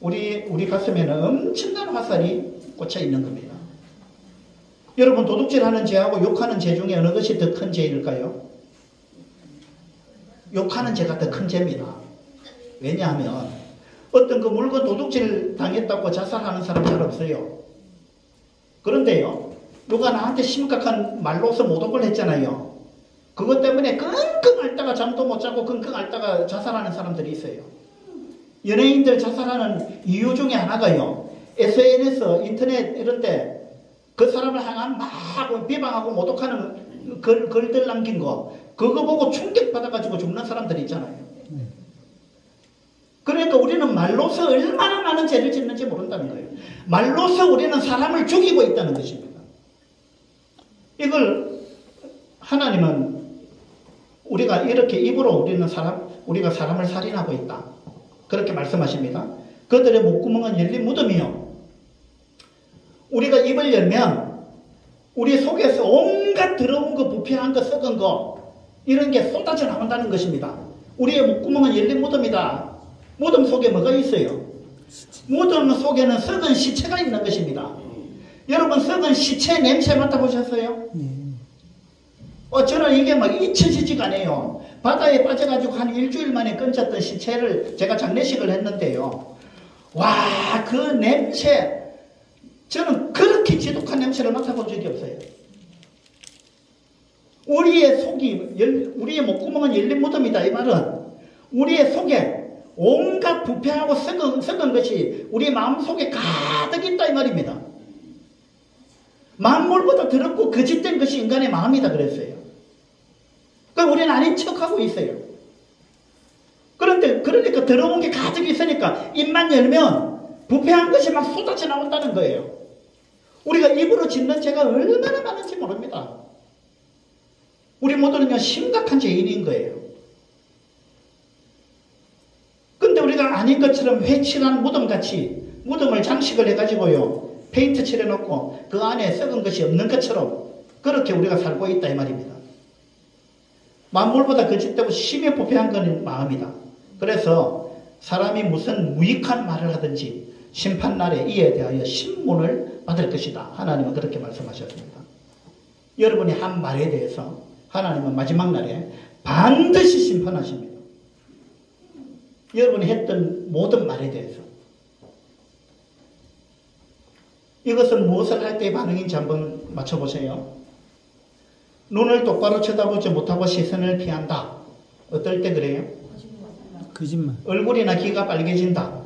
우리 가슴에는 엄청난 화살이 꽂혀 있는 겁니다. 여러분, 도둑질하는 죄하고 욕하는 죄 중에 어느 것이 더 큰 죄일까요? 욕하는 죄가 더 큰 죄입니다. 왜냐하면 어떤 그 물건 도둑질 당했다고 자살하는 사람 잘 없어요. 그런데요, 누가 나한테 심각한 말로서 모독을 했잖아요. 그것 때문에 끙끙 앓다가 잠도 못 자고 끙끙 앓다가 자살하는 사람들이 있어요. 연예인들 자살하는 이유 중에 하나가요, SNS, 인터넷 이런 데 그 사람을 향한 막 비방하고 모독하는 글들 남긴 거, 그거 보고 충격받아가지고 죽는 사람들이 있잖아요. 그러니까 우리는 말로서 얼마나 많은 죄를 짓는지 모른다는 거예요. 말로서 우리는 사람을 죽이고 있다는 것입니다. 이걸 하나님은 우리가 이렇게 입으로 우리가 사람을 살인하고 있다, 그렇게 말씀하십니다. 그들의 목구멍은 열린 무덤이요, 우리가 입을 열면 우리 속에서 온갖 더러운 거, 부패한 거, 썩은 거, 이런 게 쏟아져 나온다는 것입니다. 우리의 목구멍은 열린 무덤이다. 무덤 속에 뭐가 있어요? 무덤 속에는 썩은 시체가 있는 것입니다. 여러분, 썩은 시체 냄새 맡아보셨어요? 저는 이게 막 잊혀지지가 않아요. 바다에 빠져가지고 한 일주일 만에 건졌던 시체를 제가 장례식을 했는데요, 와, 그 냄새, 저는 그렇게 지독한 냄새를 맡아본 적이 없어요. 우리의 속이, 우리의 목구멍은 열린 무덤이다. 이 말은 우리의 속에 온갖 부패하고 썩은 것이 우리 마음속에 가득 있다. 이 말입니다. 만물보다 더럽고 거짓된 것이 인간의 마음이다 그랬어요. 그러니까 우리는 아닌 척하고 있어요. 그러니까 더러운 게 가득 있으니까 입만 열면 부패한 것이 막 쏟아져 나온다는 거예요. 우리가 입으로 짓는 죄가 얼마나 많은지 모릅니다. 우리 모두는요, 심각한 죄인인 거예요. 근데 우리가 아닌 것처럼 회칠한 무덤같이 무덤을 장식을 해가지고요, 페인트 칠해놓고 그 안에 썩은 것이 없는 것처럼 그렇게 우리가 살고 있다 이 말입니다. 만물보다 거짓되고 심히 부패한 건 마음이다. 그래서 사람이 무슨 무익한 말을 하든지 심판날에 이에 대하여 신문을 받을 것이다. 하나님은 그렇게 말씀하셨습니다. 여러분이 한 말에 대해서 하나님은 마지막 날에 반드시 심판하십니다. 여러분이 했던 모든 말에 대해서. 이것은 무엇을 할 때의 반응인지 한번 맞춰보세요. 눈을 똑바로 쳐다보지 못하고 시선을 피한다. 어떨 때 그래요? 거짓말. 얼굴이나 귀가 빨개진다.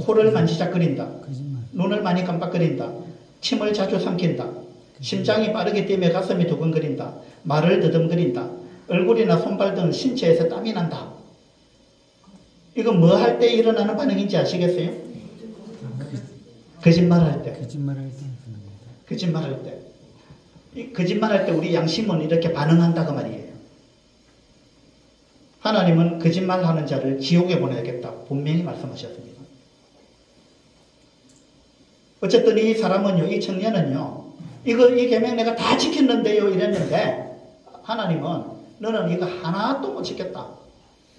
코를 만지작거린다. 거짓말. 눈을 많이 깜빡거린다. 침을 자주 삼킨다. 심장이 빠르게 뛰며 가슴이 두근거린다. 말을 더듬거린다. 얼굴이나 손발 등 신체에서 땀이 난다. 이건 뭐 할 때 일어나는 반응인지 아시겠어요? 거짓말할 때. 거짓말할 때. 거짓말할 때. 이 거짓말할 때 우리 양심은 이렇게 반응한다고 말이에요. 하나님은 거짓말하는 자를 지옥에 보내야겠다. 분명히 말씀하셨습니다. 어쨌든 이 사람은요, 이 청년은요, 이 계명 내가 다 지켰는데요, 이랬는데 하나님은 너는 이거 하나도 못 지켰다.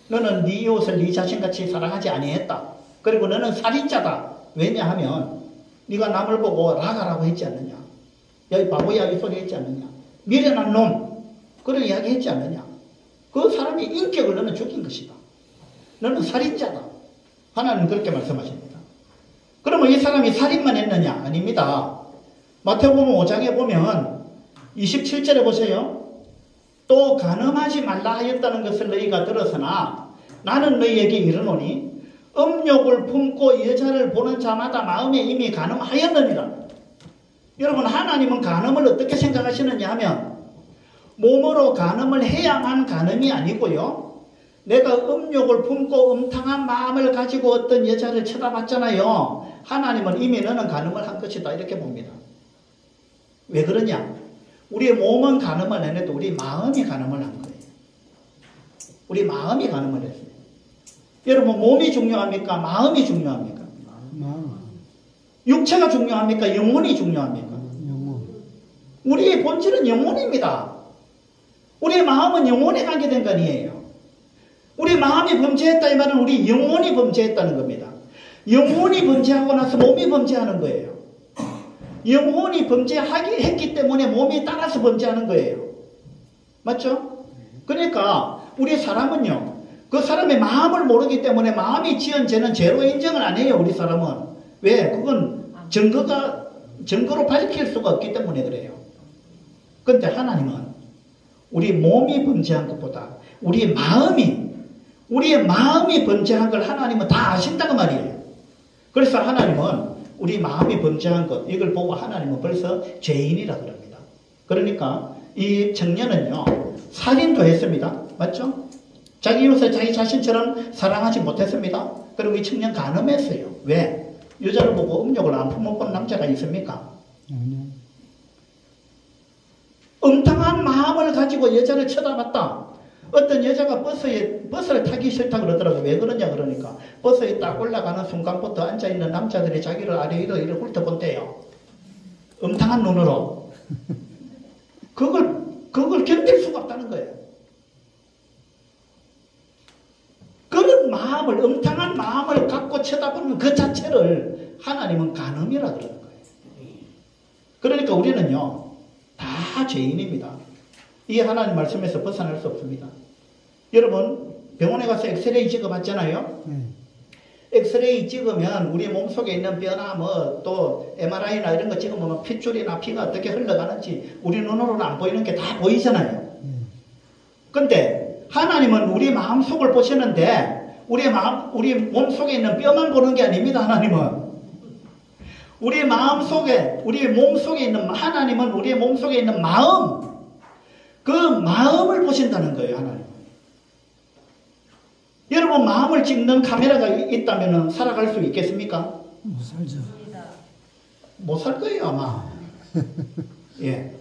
너는 네 이웃을 네 자신같이 사랑하지 아니했다. 그리고 너는 살인자다. 왜냐하면 네가 남을 보고 라가라고 했지 않느냐. 야, 이 바보야, 이 소리 했지 않느냐. 미련한 놈. 그런 이야기 했지 않느냐. 그 사람의 인격을 너는 죽인 것이다. 너는 살인자다. 하나님은 그렇게 말씀하십니다. 그러면 이 사람이 살인만 했느냐? 아닙니다. 마태복음 5장에 보면 27절에 보세요. 또 간음하지 말라 하였다는 것을 너희가 들었으나 나는 너희에게 이르노니 음욕을 품고 여자를 보는 자마다 마음에 이미 간음하였느니라. 여러분, 하나님은 간음을 어떻게 생각하시느냐 하면 몸으로 간음을 해야만 간음이 아니고요, 내가 음욕을 품고 음탕한 마음을 가지고 어떤 여자를 쳐다봤잖아요. 하나님은 이미 너는 간음을 한 것이다 이렇게 봅니다. 왜 그러냐? 우리의 몸은 간음을 안 해도 우리 마음이 간음을 한 거예요. 우리 마음이 간음을 했어요. 여러분, 몸이 중요합니까? 마음이 중요합니까? 마음. 육체가 중요합니까? 영혼이 중요합니까? 영혼. 우리의 본질은 영혼입니다. 우리의 마음은 영혼에 관계된 거 아니에요. 우리 마음이 범죄했다 이 말은 우리 영혼이 범죄했다는 겁니다. 영혼이 범죄하고 나서 몸이 범죄하는 거예요. 영혼이 범죄했기 때문에 몸이 따라서 범죄하는 거예요. 맞죠? 그러니까 우리 사람은요, 그 사람의 마음을 모르기 때문에 마음이 지은 죄는 죄로 인정을 안 해요. 우리 사람은. 왜? 그건 증거로 밝힐 수가 없기 때문에 그래요. 그런데 하나님은 우리 몸이 범죄한 것보다 우리의 마음이 범죄한 걸 하나님은 다 아신다고 말이에요. 그래서 하나님은 우리 마음이 범죄한 것, 이걸 보고 하나님은 벌써 죄인이라 그럽니다. 그러니까 이 청년은요, 살인도 했습니다. 맞죠? 자기 이웃을 자기 자신처럼 사랑하지 못했습니다. 그리고 이 청년 간음했어요. 왜? 여자를 보고 음욕을 안 품어본 남자가 있습니까? 음탕한 마음을 가지고 여자를 쳐다봤다. 어떤 여자가 버스를 타기 싫다 그러더라고요. 왜 그러냐 그러니까 버스에 딱 올라가는 순간부터 앉아있는 남자들이 자기를 아래 위로 훑어본대요. 음탕한 눈으로. 그걸 견딜 수가 없다는 거예요. 그런 마음을, 음탕한 마음을 갖고 쳐다보는 그 자체를 하나님은 간음이라 그러는 거예요. 그러니까 우리는요, 다 죄인입니다. 이 하나님 말씀에서 벗어날 수 없습니다. 여러분, 병원에 가서 엑스레이 찍어봤잖아요. 엑스레이 찍으면 우리 몸속에 있는 뼈나 뭐 또 MRI나 이런 거 찍으면 핏줄이나 피가 어떻게 흘러가는지 우리 눈으로는 안 보이는 게 다 보이잖아요. 근데 하나님은 우리 마음속을 보시는데 우리 몸속에 있는 뼈만 보는 게 아닙니다. 하나님은 우리 마음속에 우리 몸속에 있는 하나님은 우리 몸속에 있는 마음 그 마음을 보신다는 거예요. 하나님. 여러분 마음을 찍는 카메라가 있다면 살아갈 수 있겠습니까? 못 살죠. 못 살 거예요 아마. 예.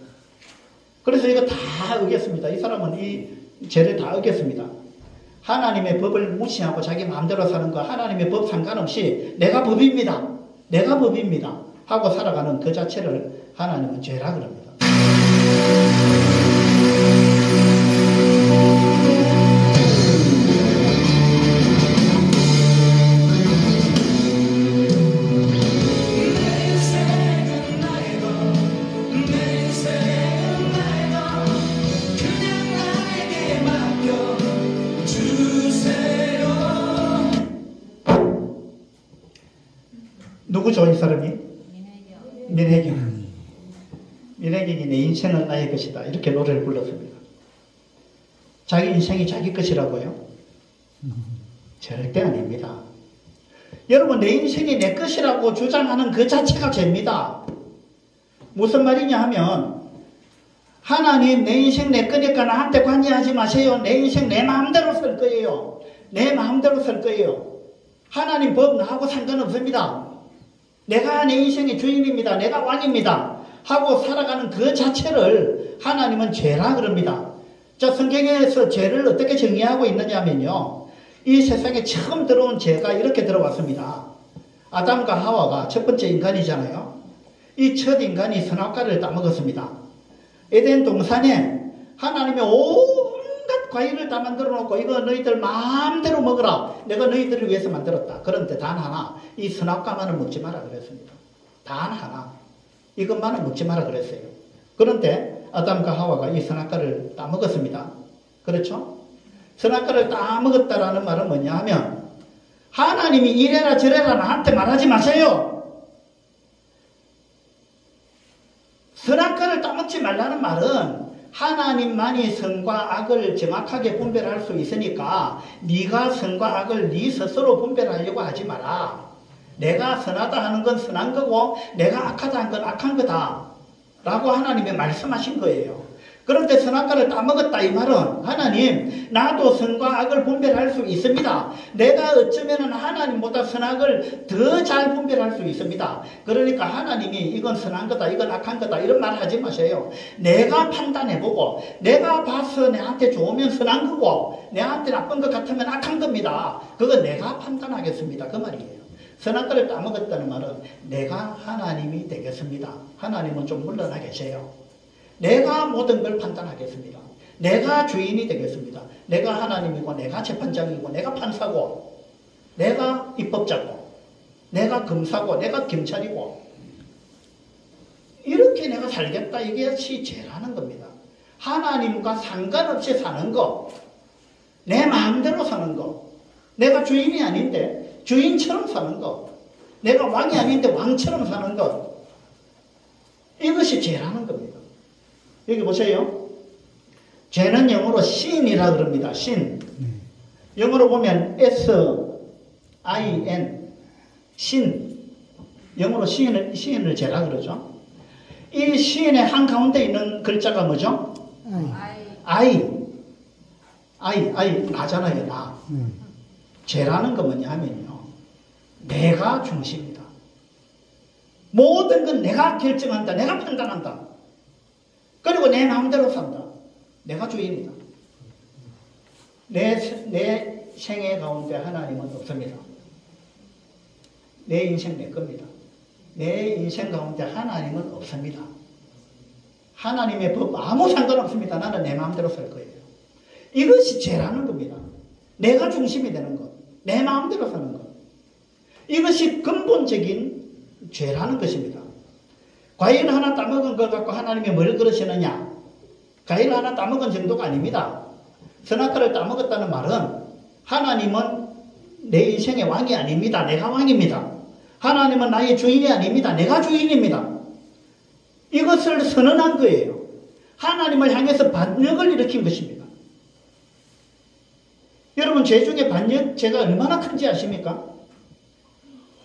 그래서 이거 다 어겼습니다. 이 사람은 이 죄를 다 어겼습니다. 하나님의 법을 무시하고 자기 마음대로 사는 거 하나님의 법 상관없이 내가 법입니다. 내가 법입니다. 하고 살아가는 그 자체를 하나님은 죄라 그럽니다. 누구죠 이 사람이? 민혜경. 민혜경이 내 인생은 나의 것이다 이렇게 노래를 불렀습니다. 자기 인생이 자기 것이라고요? 절대 아닙니다. 여러분 내 인생이 내 것이라고 주장하는 그 자체가 죄입니다. 무슨 말이냐 하면 하나님 내 인생 내 거니까 나한테 관여하지 마세요. 내 인생 내 마음대로 살 거예요. 내 마음대로 살 거예요. 하나님 법 나하고 상관없습니다. 내가 내 인생의 주인입니다. 내가 왕입니다. 하고 살아가는 그 자체를 하나님은 죄라 그럽니다. 자, 성경에서 죄를 어떻게 정의하고 있느냐 하면요. 이 세상에 처음 들어온 죄가 이렇게 들어왔습니다. 아담과 하와가 첫 번째 인간이잖아요. 이 첫 인간이 선악과를 따먹었습니다. 에덴 동산에 하나님이 온갖 과일을 다 만들어 놓고 이거 너희들 마음대로 먹으라. 내가 너희들을 위해서 만들었다. 그런데 단 하나 이 선악과만을 먹지 마라 그랬습니다. 단 하나 이것만은 먹지 마라 그랬어요. 그런데 아담과 하와가 이 선악과를 따먹었습니다. 그렇죠? 선악과를 따먹었다라는 말은 뭐냐 하면 하나님이 이래라 저래라 나한테 말하지 마세요. 선악과를 따먹지 말라는 말은 하나님만이 선과 악을 정확하게 분별할 수 있으니까 네가 선과 악을 네 스스로 분별하려고 하지 마라. 내가 선하다 하는 건 선한 거고 내가 악하다 하는 건 악한 거다 라고 하나님이 말씀하신 거예요. 그런데 선악과를 따먹었다 이 말은 하나님 나도 선과 악을 분별할 수 있습니다. 내가 어쩌면 하나님보다 선악을 더 잘 분별할 수 있습니다. 그러니까 하나님이 이건 선한 거다 이건 악한 거다 이런 말 하지 마세요. 내가 판단해보고 내가 봐서 내한테 좋으면 선한 거고 내한테 나쁜 것 같으면 악한 겁니다. 그건 내가 판단하겠습니다. 그 말이에요. 선악과를 따먹었다는 말은 내가 하나님이 되겠습니다. 하나님은 좀 물러나 계세요. 내가 모든 걸 판단하겠습니다. 내가 주인이 되겠습니다. 내가 하나님이고 내가 재판장이고 내가 판사고 내가 입법자고 내가 검사고 내가 경찰이고 이렇게 내가 살겠다. 이것이 죄라는 겁니다. 하나님과 상관없이 사는 거 내 마음대로 사는 거 내가 주인이 아닌데 주인처럼 사는 거 내가 왕이 아닌데 왕처럼 사는 거 이것이 죄라는 겁니다. 여기 보세요. 죄는 영어로 sin이라 그럽니다. sin. 영어로 보면 S-I-N. sin. 영어로 sin을 죄라 그러죠. 이 sin의 한가운데 있는 글자가 뭐죠? I. 나잖아요. 나. 죄라는 건 뭐냐 하면요. 내가 중심이다. 모든 건 내가 결정한다. 내가 판단한다. 그리고 내 마음대로 산다. 내가 주인이다. 내 생애 가운데 하나님은 없습니다. 내 인생 내 겁니다. 내 인생 가운데 하나님은 없습니다. 하나님의 법 아무 상관없습니다. 나는 내 마음대로 살 거예요. 이것이 죄라는 겁니다. 내가 중심이 되는 것. 내 마음대로 사는 것. 이것이 근본적인 죄라는 것입니다. 과일 하나 따먹은 걸 갖고 하나님이 뭘 그러시느냐? 과일 하나 따먹은 정도가 아닙니다. 선악과를 따먹었다는 말은 하나님은 내 인생의 왕이 아닙니다. 내가 왕입니다. 하나님은 나의 주인이 아닙니다. 내가 주인입니다. 이것을 선언한 거예요. 하나님을 향해서 반역을 일으킨 것입니다. 여러분, 죄 중에 반역죄가 얼마나 큰지 아십니까?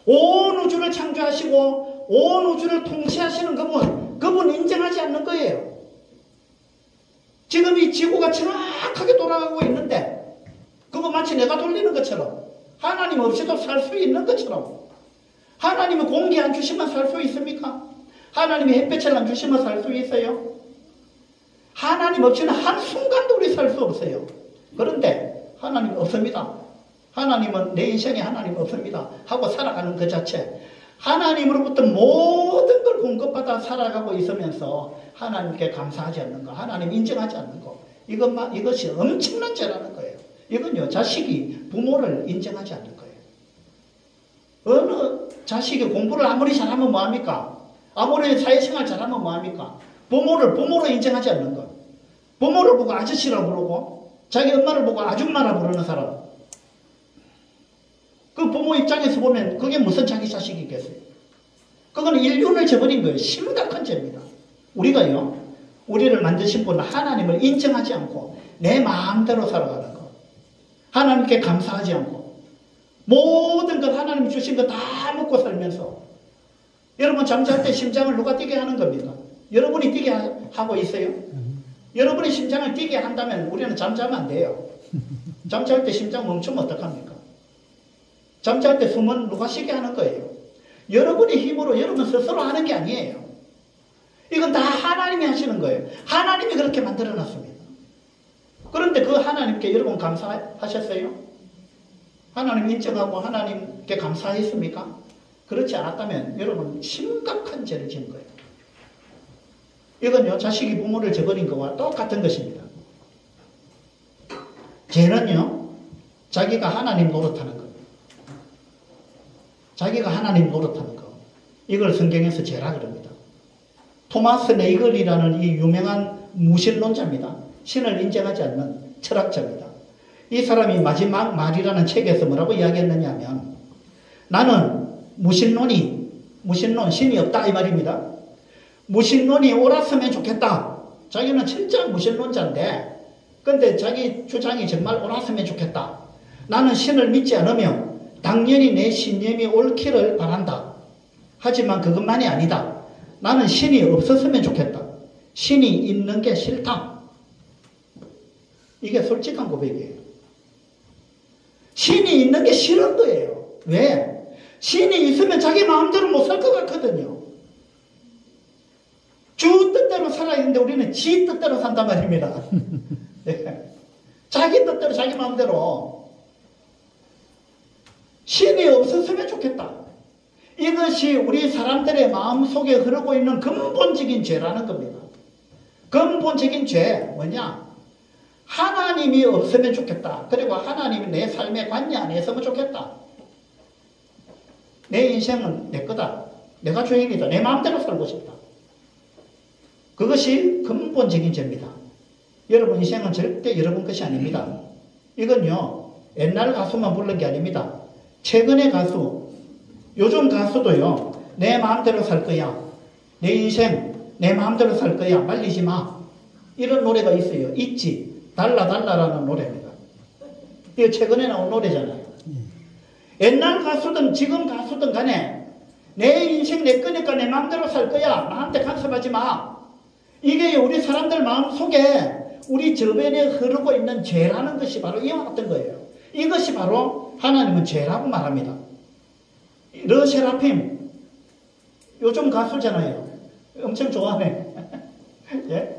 온 우주를 창조하시고 온 우주를 통치하시는 그분 인정하지 않는 거예요. 지금 이 지구가 정확하게 돌아가고 있는데 그거 마치 내가 돌리는 것처럼, 하나님 없이도 살 수 있는 것처럼, 하나님이 공기 안 주시면 살 수 있습니까? 하나님이 햇볕을 안 주시면 살 수 있어요? 하나님 없이는 한순간도 우리 살 수 없어요. 그런데 하나님 없습니다. 하나님은 내 인생에 하나님 없습니다 하고 살아가는 그 자체, 하나님으로부터 모든 걸 공급받아 살아가고 있으면서 하나님께 감사하지 않는 거, 하나님 인정하지 않는 거, 이것이 엄청난 죄라는 거예요. 이건요, 자식이 부모를 인정하지 않는 거예요. 어느 자식이 공부를 아무리 잘하면 뭐합니까? 아무리 사회생활 잘하면 뭐합니까? 부모로 인정하지 않는 거. 부모를 보고 아저씨라고 부르고 자기 엄마를 보고 아줌마라고 부르는 사람, 그 부모 입장에서 보면 그게 무슨 자기 자식이겠어요? 그건 인륜을 저버린 거예요. 심각한 죄입니다. 우리를 만드신 분은 하나님을 인정하지 않고 내 마음대로 살아가는 거, 하나님께 감사하지 않고 모든 걸 하나님 주신 거 다 먹고 살면서, 여러분 잠잘 때 심장을 누가 뛰게 하는 겁니까? 여러분이 뛰게 하고 있어요? 여러분이 심장을 뛰게 한다면 우리는 잠자면 안 돼요. 잠잘 때 심장 멈추면 어떡합니까? 잠잘 때 숨은 누가 쉬게 하는 거예요. 여러분의 힘으로 여러분 스스로 하는 게 아니에요. 이건 다 하나님이 하시는 거예요. 하나님이 그렇게 만들어 놨습니다. 그런데 그 하나님께 여러분 감사하셨어요? 하나님 인정하고 하나님께 감사했습니까? 그렇지 않았다면 여러분 심각한 죄를 지은 거예요. 이건요, 자식이 부모를 저버린 것과 똑같은 것입니다. 죄는요, 자기가 하나님 노릇하는 것, 자기가 하나님 노릇하는 것, 이걸 성경에서 죄라 그럽니다. 토마스 네이글이라는 이 유명한 무신론자입니다. 신을 인정하지 않는 철학자입니다. 이 사람이 마지막 말이라는 책에서 뭐라고 이야기했느냐 하면, 나는 무신론, 신이 없다 이 말입니다. 무신론이 옳았으면 좋겠다. 자기는 진짜 무신론자인데, 근데 자기 주장이 정말 옳았으면 좋겠다. 나는 신을 믿지 않으며 당연히 내 신념이 옳기를 바란다. 하지만 그것만이 아니다. 나는 신이 없었으면 좋겠다. 신이 있는 게 싫다. 이게 솔직한 고백이에요. 신이 있는 게 싫은 거예요. 왜? 신이 있으면 자기 마음대로 못 살 것 같거든요. 주 뜻대로 살아야 되는데 우리는 지 뜻대로 산단 말입니다. 네. 자기 뜻대로 자기 마음대로. 신이 없었으면 좋겠다. 이것이 우리 사람들의 마음속에 흐르고 있는 근본적인 죄라는 겁니다. 근본적인 죄 뭐냐? 하나님이 없으면 좋겠다. 그리고 하나님이 내 삶에 관여 안 했으면 좋겠다. 내 인생은 내 거다. 내가 주인이다. 내 마음대로 살고 싶다. 그것이 근본적인 죄입니다. 여러분 인생은 절대 여러분 것이 아닙니다. 이건요, 옛날 가수만 부른 게 아닙니다. 최근의 가수, 요즘 가수도요, 내 마음대로 살 거야. 내 인생 내 마음대로 살 거야. 말리지 마. 이런 노래가 있어요. 있지. 달라달라라는 노래입니다. 이거 최근에 나온 노래잖아요. 옛날 가수든 지금 가수든 간에 내 인생 내 거니까 내 마음대로 살 거야. 나한테 간섭하지 마. 이게 우리 사람들 마음속에 우리 주변에 흐르고 있는 죄라는 것이 바로 이와 같은 거예요. 이것이 바로 하나님은 죄라고 말합니다. 르세라핌 요즘 가수잖아요. 엄청 좋아하네. 예?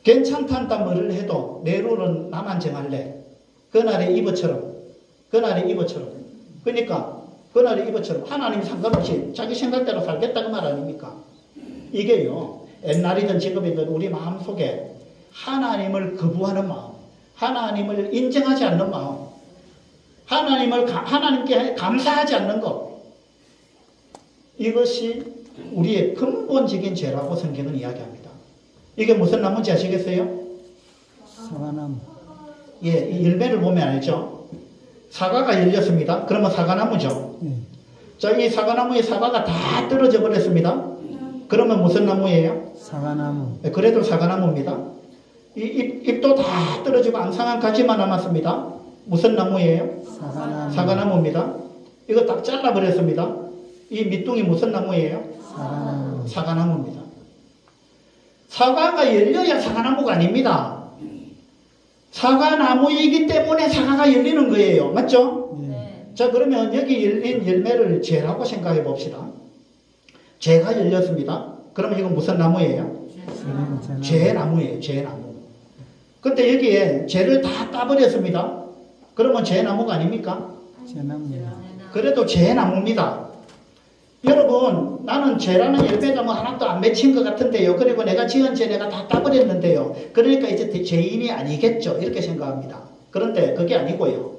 괜찮단다 뭐를 해도 내 룰은 나만 정할래. 그날의 이브처럼. 그러니까 그날의 이브처럼 하나님 상관없이 자기 생각대로 살겠다 그 말 아닙니까? 이게요, 옛날이든 지금이든 우리 마음속에 하나님을 거부하는 마음, 하나님을 인정하지 않는 마음, 하나님께 감사하지 않는 것, 이것이 우리의 근본적인 죄라고 성경은 이야기합니다. 이게 무슨 나무인지 아시겠어요? 사과나무. 예, 이 열매를 보면 알죠? 사과가 열렸습니다. 그러면 사과나무죠. 예. 자, 이 사과나무에 사과가 다 떨어져 버렸습니다. 그러면 무슨 나무예요? 사과나무. 그래도 사과나무입니다. 이 잎도 다 떨어지고 앙상한 가지만 남았습니다. 무슨 나무예요? 사과나무. 사과나무입니다. 이거 딱 잘라버렸습니다. 이 밑둥이 무슨 나무예요? 사과나무. 사과나무입니다. 사과가 열려야 사과나무가 아닙니다. 사과나무이기 때문에 사과가 열리는 거예요. 맞죠? 예. 자, 그러면 여기 열린 열매를 죄라고 생각해 봅시다. 죄가 열렸습니다. 그러면 이건 무슨 나무예요? 죄나무예요. 죄나무. 근데 여기에 죄를 다 따버렸습니다. 그러면 죄나무가 아닙니까? 죄나무입니다. 그래도 죄나무입니다. 여러분, 나는 죄라는 열매가 뭐 하나도 안 맺힌 것 같은데요. 그리고 내가 지은 죄 내가 다 따버렸는데요. 그러니까 이제 죄인이 아니겠죠. 이렇게 생각합니다. 그런데 그게 아니고요.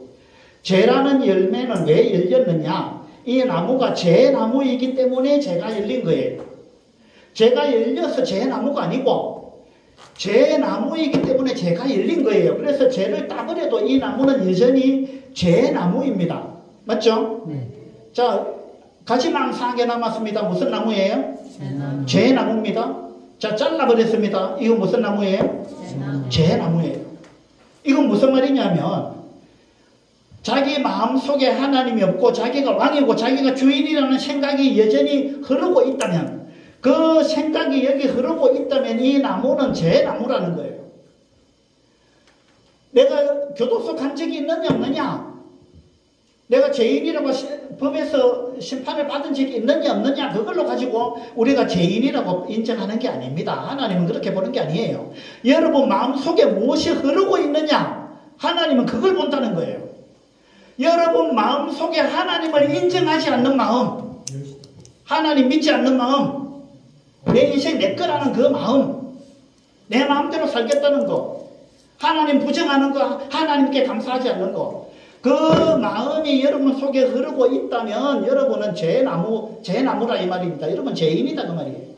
죄라는 열매는 왜 열렸느냐? 이 나무가 죄나무이기 때문에 죄가 열린 거예요. 죄가 열려서 죄나무가 아니고 죄나무이기 때문에 죄가 열린 거예요. 그래서 죄를 따버려도 이 나무는 여전히 죄나무입니다. 맞죠? 네. 자, 가지만 상하게 남았습니다. 무슨 나무예요? 죄나무. 죄나무입니다. 자, 잘라버렸습니다. 이건 무슨 나무예요? 죄나무예요. 이건 무슨 말이냐면 자기 마음속에 하나님이 없고 자기가 왕이고 자기가 주인이라는 생각이 여전히 흐르고 있다면 그 생각이 여기 흐르고 있다면 이 나무는 죄나무라는 거예요. 내가 교도소 간 적이 있느냐 없느냐? 내가 죄인이라고 법에서 심판을 받은 적이 있느냐 없느냐? 그걸로 가지고 우리가 죄인이라고 인정하는 게 아닙니다. 하나님은 그렇게 보는 게 아니에요. 여러분 마음속에 무엇이 흐르고 있느냐? 하나님은 그걸 본다는 거예요. 여러분 마음속에 하나님을 인정하지 않는 마음, 하나님 믿지 않는 마음, 내 인생 내 거라는 그 마음, 내 마음대로 살겠다는 거, 하나님 부정하는 거, 하나님께 감사하지 않는 거, 그 마음이 여러분 속에 흐르고 있다면 여러분은 죄나무라 이 말입니다. 여러분 죄인이다 그 말이에요.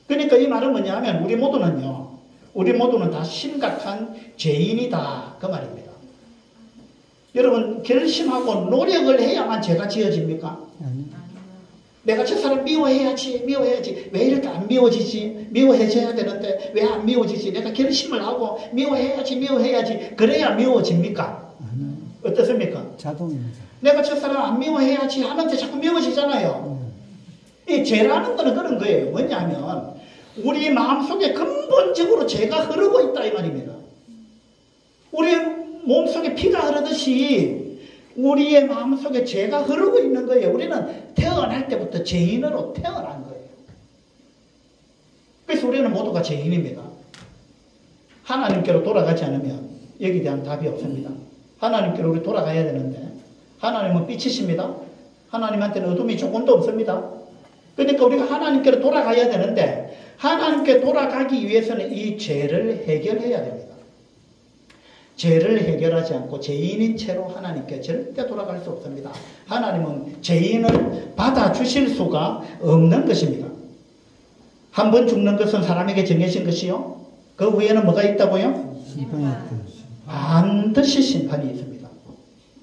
그러니까 이 말은 뭐냐 하면 우리 모두는 다 심각한 죄인이다 그 말입니다. 여러분 결심하고 노력을 해야만 죄가 지어집니까? 아니. 내가 저 사람 미워해야지 왜 이렇게 안 미워지지? 미워해줘야 되는데 왜 안 미워지지? 내가 결심을 하고 미워해야지 그래야 미워집니까? 아니. 어떻습니까? 자동입니다. 내가 저 사람 안 미워해야지 하는데 자꾸 미워지잖아요. 이 죄라는 거는 그런 거예요. 뭐냐면 우리 마음속에 근본적으로 죄가 흐르고 있다 이 말입니다. 우리 몸속에 피가 흐르듯이 우리의 마음속에 죄가 흐르고 있는 거예요. 우리는 태어날 때부터 죄인으로 태어난 거예요. 그래서 우리는 모두가 죄인입니다. 하나님께로 돌아가지 않으면 여기에 대한 답이 없습니다. 하나님께로 우리 돌아가야 되는데 하나님은 빛이십니다. 하나님한테는 어둠이 조금도 없습니다. 그러니까 우리가 하나님께로 돌아가야 되는데 하나님께 돌아가기 위해서는 이 죄를 해결해야 됩니다. 죄를 해결하지 않고 죄인인 채로 하나님께 절대 돌아갈 수 없습니다. 하나님은 죄인을 받아주실 수가 없는 것입니다. 한 번 죽는 것은 사람에게 정해진 것이요. 그 후에는 뭐가 있다고요? 심판이 있다. 반드시 심판이 있습니다.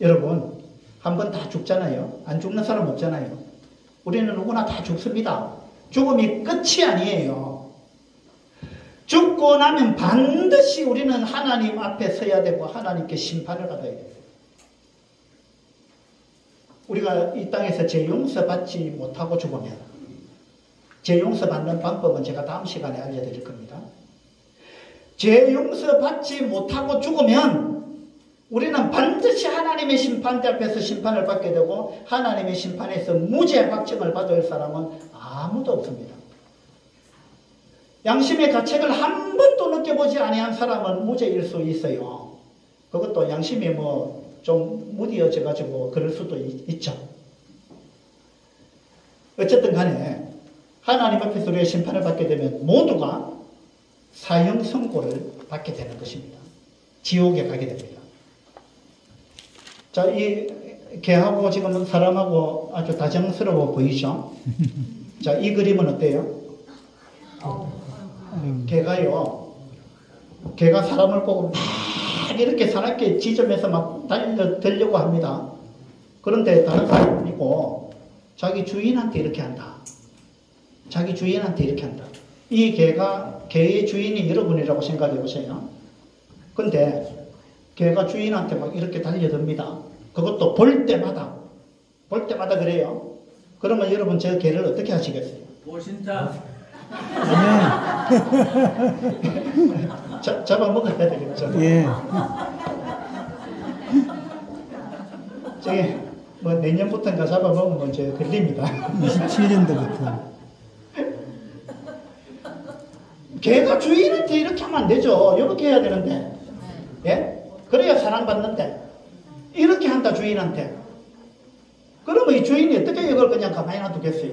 여러분, 한 번 다 죽잖아요. 안 죽는 사람 없잖아요. 우리는 누구나 다 죽습니다. 죽음이 끝이 아니에요. 죽고 나면 반드시 우리는 하나님 앞에 서야 되고 하나님께 심판을 받아야 돼요. 우리가 이 땅에서 죄 용서받지 못하고 죽으면 죄 용서받는 방법은 제가 다음 시간에 알려드릴 겁니다. 죄 용서받지 못하고 죽으면 우리는 반드시 하나님의 심판대 앞에서 심판을 받게 되고 하나님의 심판에서 무죄 확정을 받을 사람은 아무도 없습니다. 양심의 가책을 한 번도 느껴보지 아니한 사람은 무죄일 수 있어요. 그것도 양심이 좀 무디어져 가지고 그럴 수도 있죠. 어쨌든 간에 하나님 앞에서 우리의 심판을 받게 되면 모두가 사형 선고를 받게 되는 것입니다. 지옥에 가게 됩니다. 자, 이 개하고 지금 사람하고 아주 다정스러워 보이죠? 자, 이 그림은 어때요? 개가 사람을 보고 막 이렇게 사납게 지점에서 막 달려들려고 합니다. 그런데 다른 사람이고 자기 주인한테 이렇게 한다. 자기 주인한테 이렇게 한다. 이 개의 주인이 여러분이라고 생각해 보세요. 근데 개가 주인한테 막 이렇게 달려듭니다. 그것도 볼 때마다 그래요. 그러면 여러분 저 개를 어떻게 하시겠어요? 보신다. 잡아먹어야 되겠죠. 예. 저기 뭐 내년부터인가 잡아먹으면 저 걸립니다. 27년도부터. 개가 주인한테 이렇게 하면 안 되죠. 이렇게 해야 되는데. 예? 그래야 사랑받는데. 이렇게 한다, 주인한테. 그러면 이 주인이 어떻게 이걸 그냥 가만히 놔두겠어요?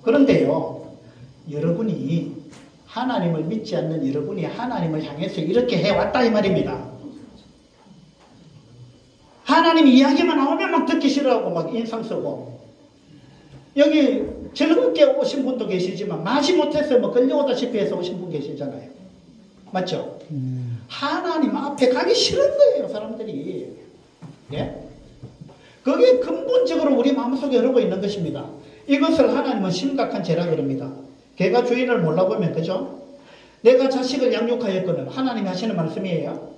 그런데요, 여러분이 하나님을 믿지 않는 여러분이 하나님을 향해서 이렇게 해왔다 이 말입니다. 하나님 이야기만 나오면 막 듣기 싫어하고 막 인상 쓰고, 여기 즐겁게 오신 분도 계시지만 마지못해서 뭐 끌려오다시피 해서 오신 분 계시잖아요. 맞죠? 하나님 앞에 가기 싫은 거예요, 사람들이. 예? 그게 근본적으로 우리 마음속에 흐르고 있는 것입니다. 이것을 하나님은 심각한 죄라 그럽니다. 개가 주인을 몰라보면, 그죠? 내가 자식을 양육하였거늘, 하나님이 하시는 말씀이에요.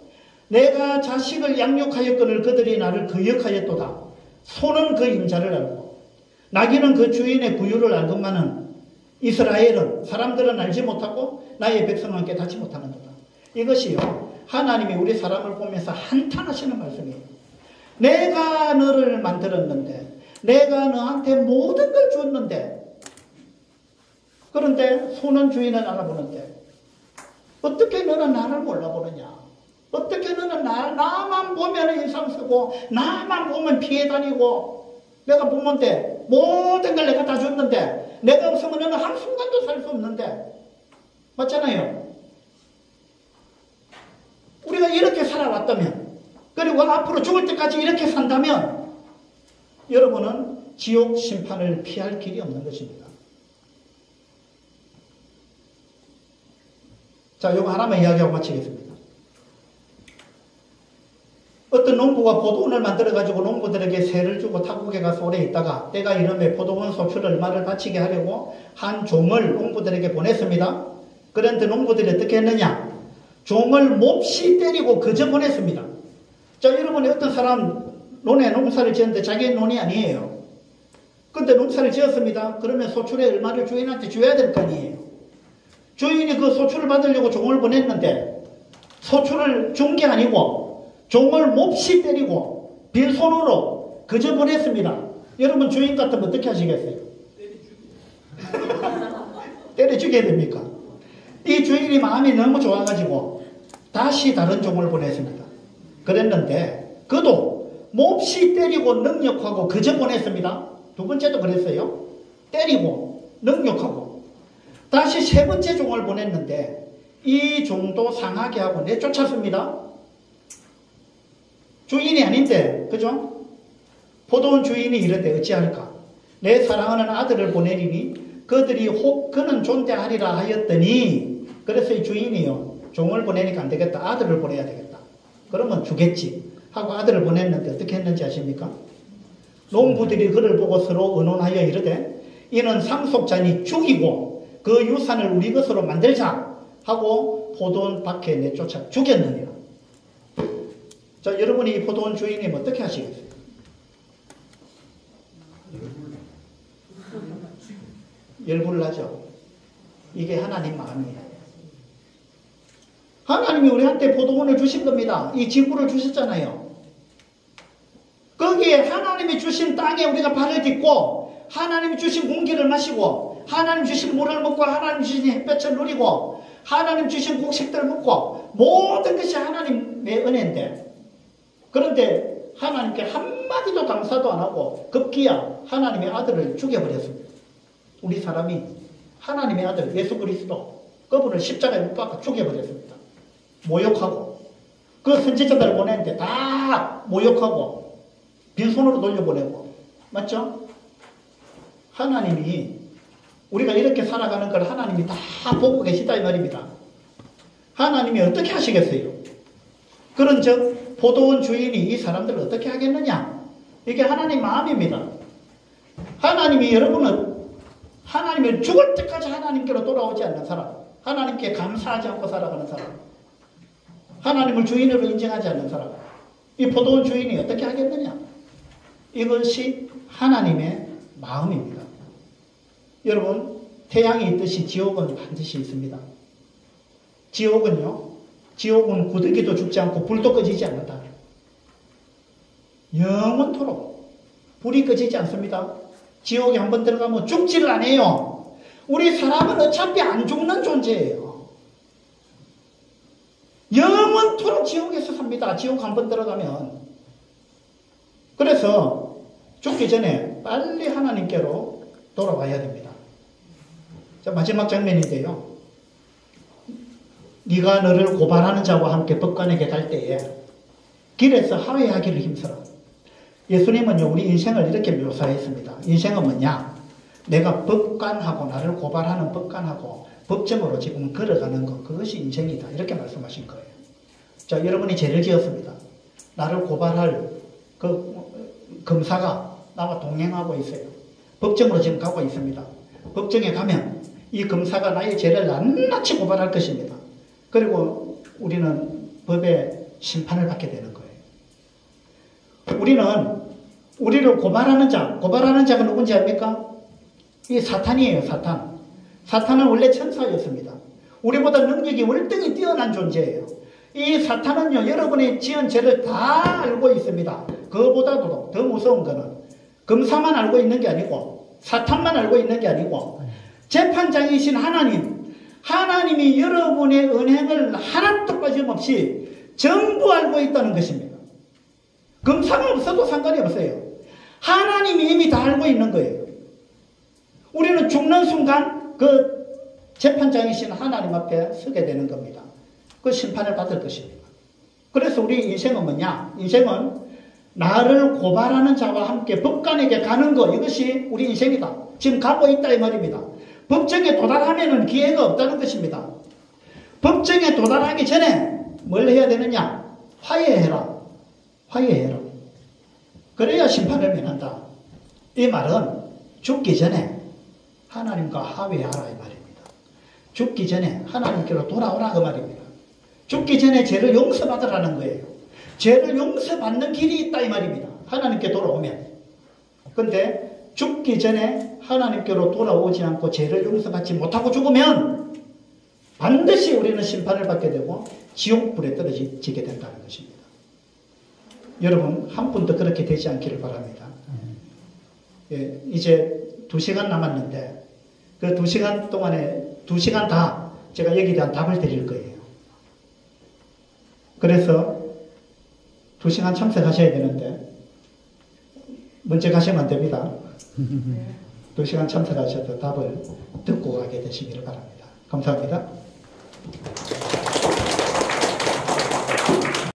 내가 자식을 양육하였거늘 그들이 나를 거역하였도다. 소는 그 임자를 알고 나귀는 그 주인의 구유를 알건만은 이스라엘은 사람들은 알지 못하고 나의 백성은 깨닫지 못하는도다. 이것이요, 하나님이 우리 사람을 보면서 한탄하시는 말씀이에요. 내가 너를 만들었는데, 내가 너한테 모든 걸 줬는데, 그런데 소는 주인을 알아보는데 어떻게 너는 나를 몰라보느냐? 어떻게 너는 나만 보면 인상 쓰고 나만 보면 피해 다니고, 내가 부모인데 모든 걸 내가 다 줬는데 내가 없으면 너는 한순간도 살 수 없는데. 맞잖아요. 우리가 이렇게 살아왔다면, 그리고 앞으로 죽을 때까지 이렇게 산다면 여러분은 지옥 심판을 피할 길이 없는 것입니다. 자, 이거 하나만 이야기하고 마치겠습니다. 어떤 농부가 포도원을 만들어가지고 농부들에게 세를 주고 타국에 가서 오래 있다가 때가 이름에 포도원 소출 얼마를 바치게 하려고 한 종을 농부들에게 보냈습니다. 그런데 농부들이 어떻게 했느냐? 종을 몹시 때리고 그저 보냈습니다. 자, 여러분이 어떤 사람 논에 농사를 지었는데 자기의 논이 아니에요. 근데 농사를 지었습니다. 그러면 소출의 얼마를 주인한테 줘야 될 거 아니에요. 주인이 그 소출을 받으려고 종을 보냈는데 소출을 준 게 아니고 종을 몹시 때리고 빈손으로 그저 보냈습니다. 여러분 주인 같으면 어떻게 하시겠어요? 때려 죽여야 됩니까? 이 주인이 마음이 너무 좋아가지고 다시 다른 종을 보냈습니다. 그랬는데 그도 몹시 때리고 능욕하고 그저 보냈습니다. 두 번째도 그랬어요. 때리고 능욕하고. 다시 세 번째 종을 보냈는데 이 종도 상하게 하고 내쫓았습니다. 주인이 아닌데, 그죠? 포도원 주인이 이르되 어찌할까? 내 사랑하는 아들을 보내리니 그들이 혹 그는 존대하리라 하였더니, 그래서 이 주인이요, 종을 보내니까 안 되겠다, 아들을 보내야 되겠다. 그러면 주겠지 하고 아들을 보냈는데 어떻게 했는지 아십니까? 농부들이 그를 보고 서로 의논하여 이르되 이는 상속자니 죽이고 그 유산을 우리 것으로 만들자 하고 포도원 밖에 내쫓아 죽였느니라. 자, 여러분이 이 포도원 주인님 어떻게 하시겠어요? 열불을 하죠. 이게 하나님 마음이에요. 하나님이 우리한테 포도원을 주신 겁니다. 이 지구를 주셨잖아요. 거기에 하나님이 주신 땅에 우리가 발을 딛고 하나님이 주신 공기를 마시고 하나님 주신 물을 먹고 하나님 주신 햇볕을 누리고 하나님 주신 곡식들을 먹고 모든 것이 하나님의 은혜인데, 그런데 하나님께 한마디도 감사도 안 하고 급기야 하나님의 아들을 죽여버렸습니다. 우리 사람이 하나님의 아들 예수 그리스도 그분을 십자가에 못 박아 죽여버렸습니다. 모욕하고 그 선지자들을 보냈는데 다 모욕하고 빈손으로 돌려보내고. 맞죠? 하나님이 우리가 이렇게 살아가는 걸 하나님이 다 보고 계시다 이 말입니다. 하나님이 어떻게 하시겠어요? 그런즉 포도원 주인이 이 사람들을 어떻게 하겠느냐? 이게 하나님 마음입니다. 하나님이 하나님이 죽을 때까지 하나님께로 돌아오지 않는 사람, 하나님께 감사하지 않고 살아가는 사람, 하나님을 주인으로 인정하지 않는 사람, 이 포도원 주인이 어떻게 하겠느냐? 이것이 하나님의 마음입니다. 여러분, 태양이 있듯이 지옥은 반드시 있습니다. 지옥은 구더기도 죽지 않고 불도 꺼지지 않는다. 영원토록 불이 꺼지지 않습니다. 지옥에 한번 들어가면 죽지를 않아요. 우리 사람은 어차피 안 죽는 존재예요. 영원토록 지옥에서 삽니다. 지옥 한번 들어가면. 그래서 죽기 전에 빨리 하나님께로 돌아와야 됩니다. 자, 마지막 장면인데요. 네가 너를 고발하는 자와 함께 법관에게 갈 때에 길에서 하회하기를 힘쓰라. 예수님은요, 우리 인생을 이렇게 묘사했습니다. 인생은 뭐냐? 내가 법관하고 나를 고발하는 법관하고 법정으로 지금 걸어가는 것, 그것이 인생이다. 이렇게 말씀하신 거예요. 자, 여러분이 죄를 지었습니다. 나를 고발할 그 검사가 나와 동행하고 있어요. 법정으로 지금 가고 있습니다. 법정에 가면 이 검사가 나의 죄를 낱낱이 고발할 것입니다. 그리고 우리는 법의 심판을 받게 되는 거예요. 우리를 고발하는 자가 누군지 압니까? 이 사탄이에요, 사탄. 사탄은 원래 천사였습니다. 우리보다 능력이 월등히 뛰어난 존재예요. 이 사탄은요, 여러분이 지은 죄를 다 알고 있습니다. 그거보다도 더 무서운 거는 검사만 알고 있는 게 아니고, 사탄만 알고 있는 게 아니고, 재판장이신 하나님이 여러분의 은행을 하나도 빠짐없이 전부 알고 있다는 것입니다. 검사가 없어도 상관이 없어요. 하나님이 이미 다 알고 있는 거예요. 우리는 죽는 순간 그 재판장이신 하나님 앞에 서게 되는 겁니다. 그 심판을 받을 것입니다. 그래서 우리 인생은 뭐냐? 인생은 나를 고발하는 자와 함께 법관에게 가는 것, 이것이 우리 인생이다. 지금 가고 있다 이 말입니다. 법정에 도달하면 기회가 없다는 것입니다. 법정에 도달하기 전에 뭘 해야 되느냐? 화해해라. 그래야 심판을 면한다. 이 말은 죽기 전에 하나님과 화해하라 이 말입니다. 죽기 전에 하나님께로 돌아오라 그 말입니다. 죽기 전에 죄를 용서받으라는 거예요. 죄를 용서받는 길이 있다 이 말입니다. 하나님께 돌아오면. 근데 죽기 전에 하나님께로 돌아오지 않고 죄를 용서받지 못하고 죽으면 반드시 우리는 심판을 받게 되고 지옥불에 떨어지게 된다는 것입니다. 여러분, 한 분도 그렇게 되지 않기를 바랍니다. 예, 이제 2시간 남았는데 그 2시간 동안에 2시간 다 제가 여기에 대한 답을 드릴 거예요. 그래서 2시간 참석하셔야 되는데 먼저 가시면 안 됩니다. 2시간 참석하셔도 답을 듣고 가게 되시기를 바랍니다. 감사합니다.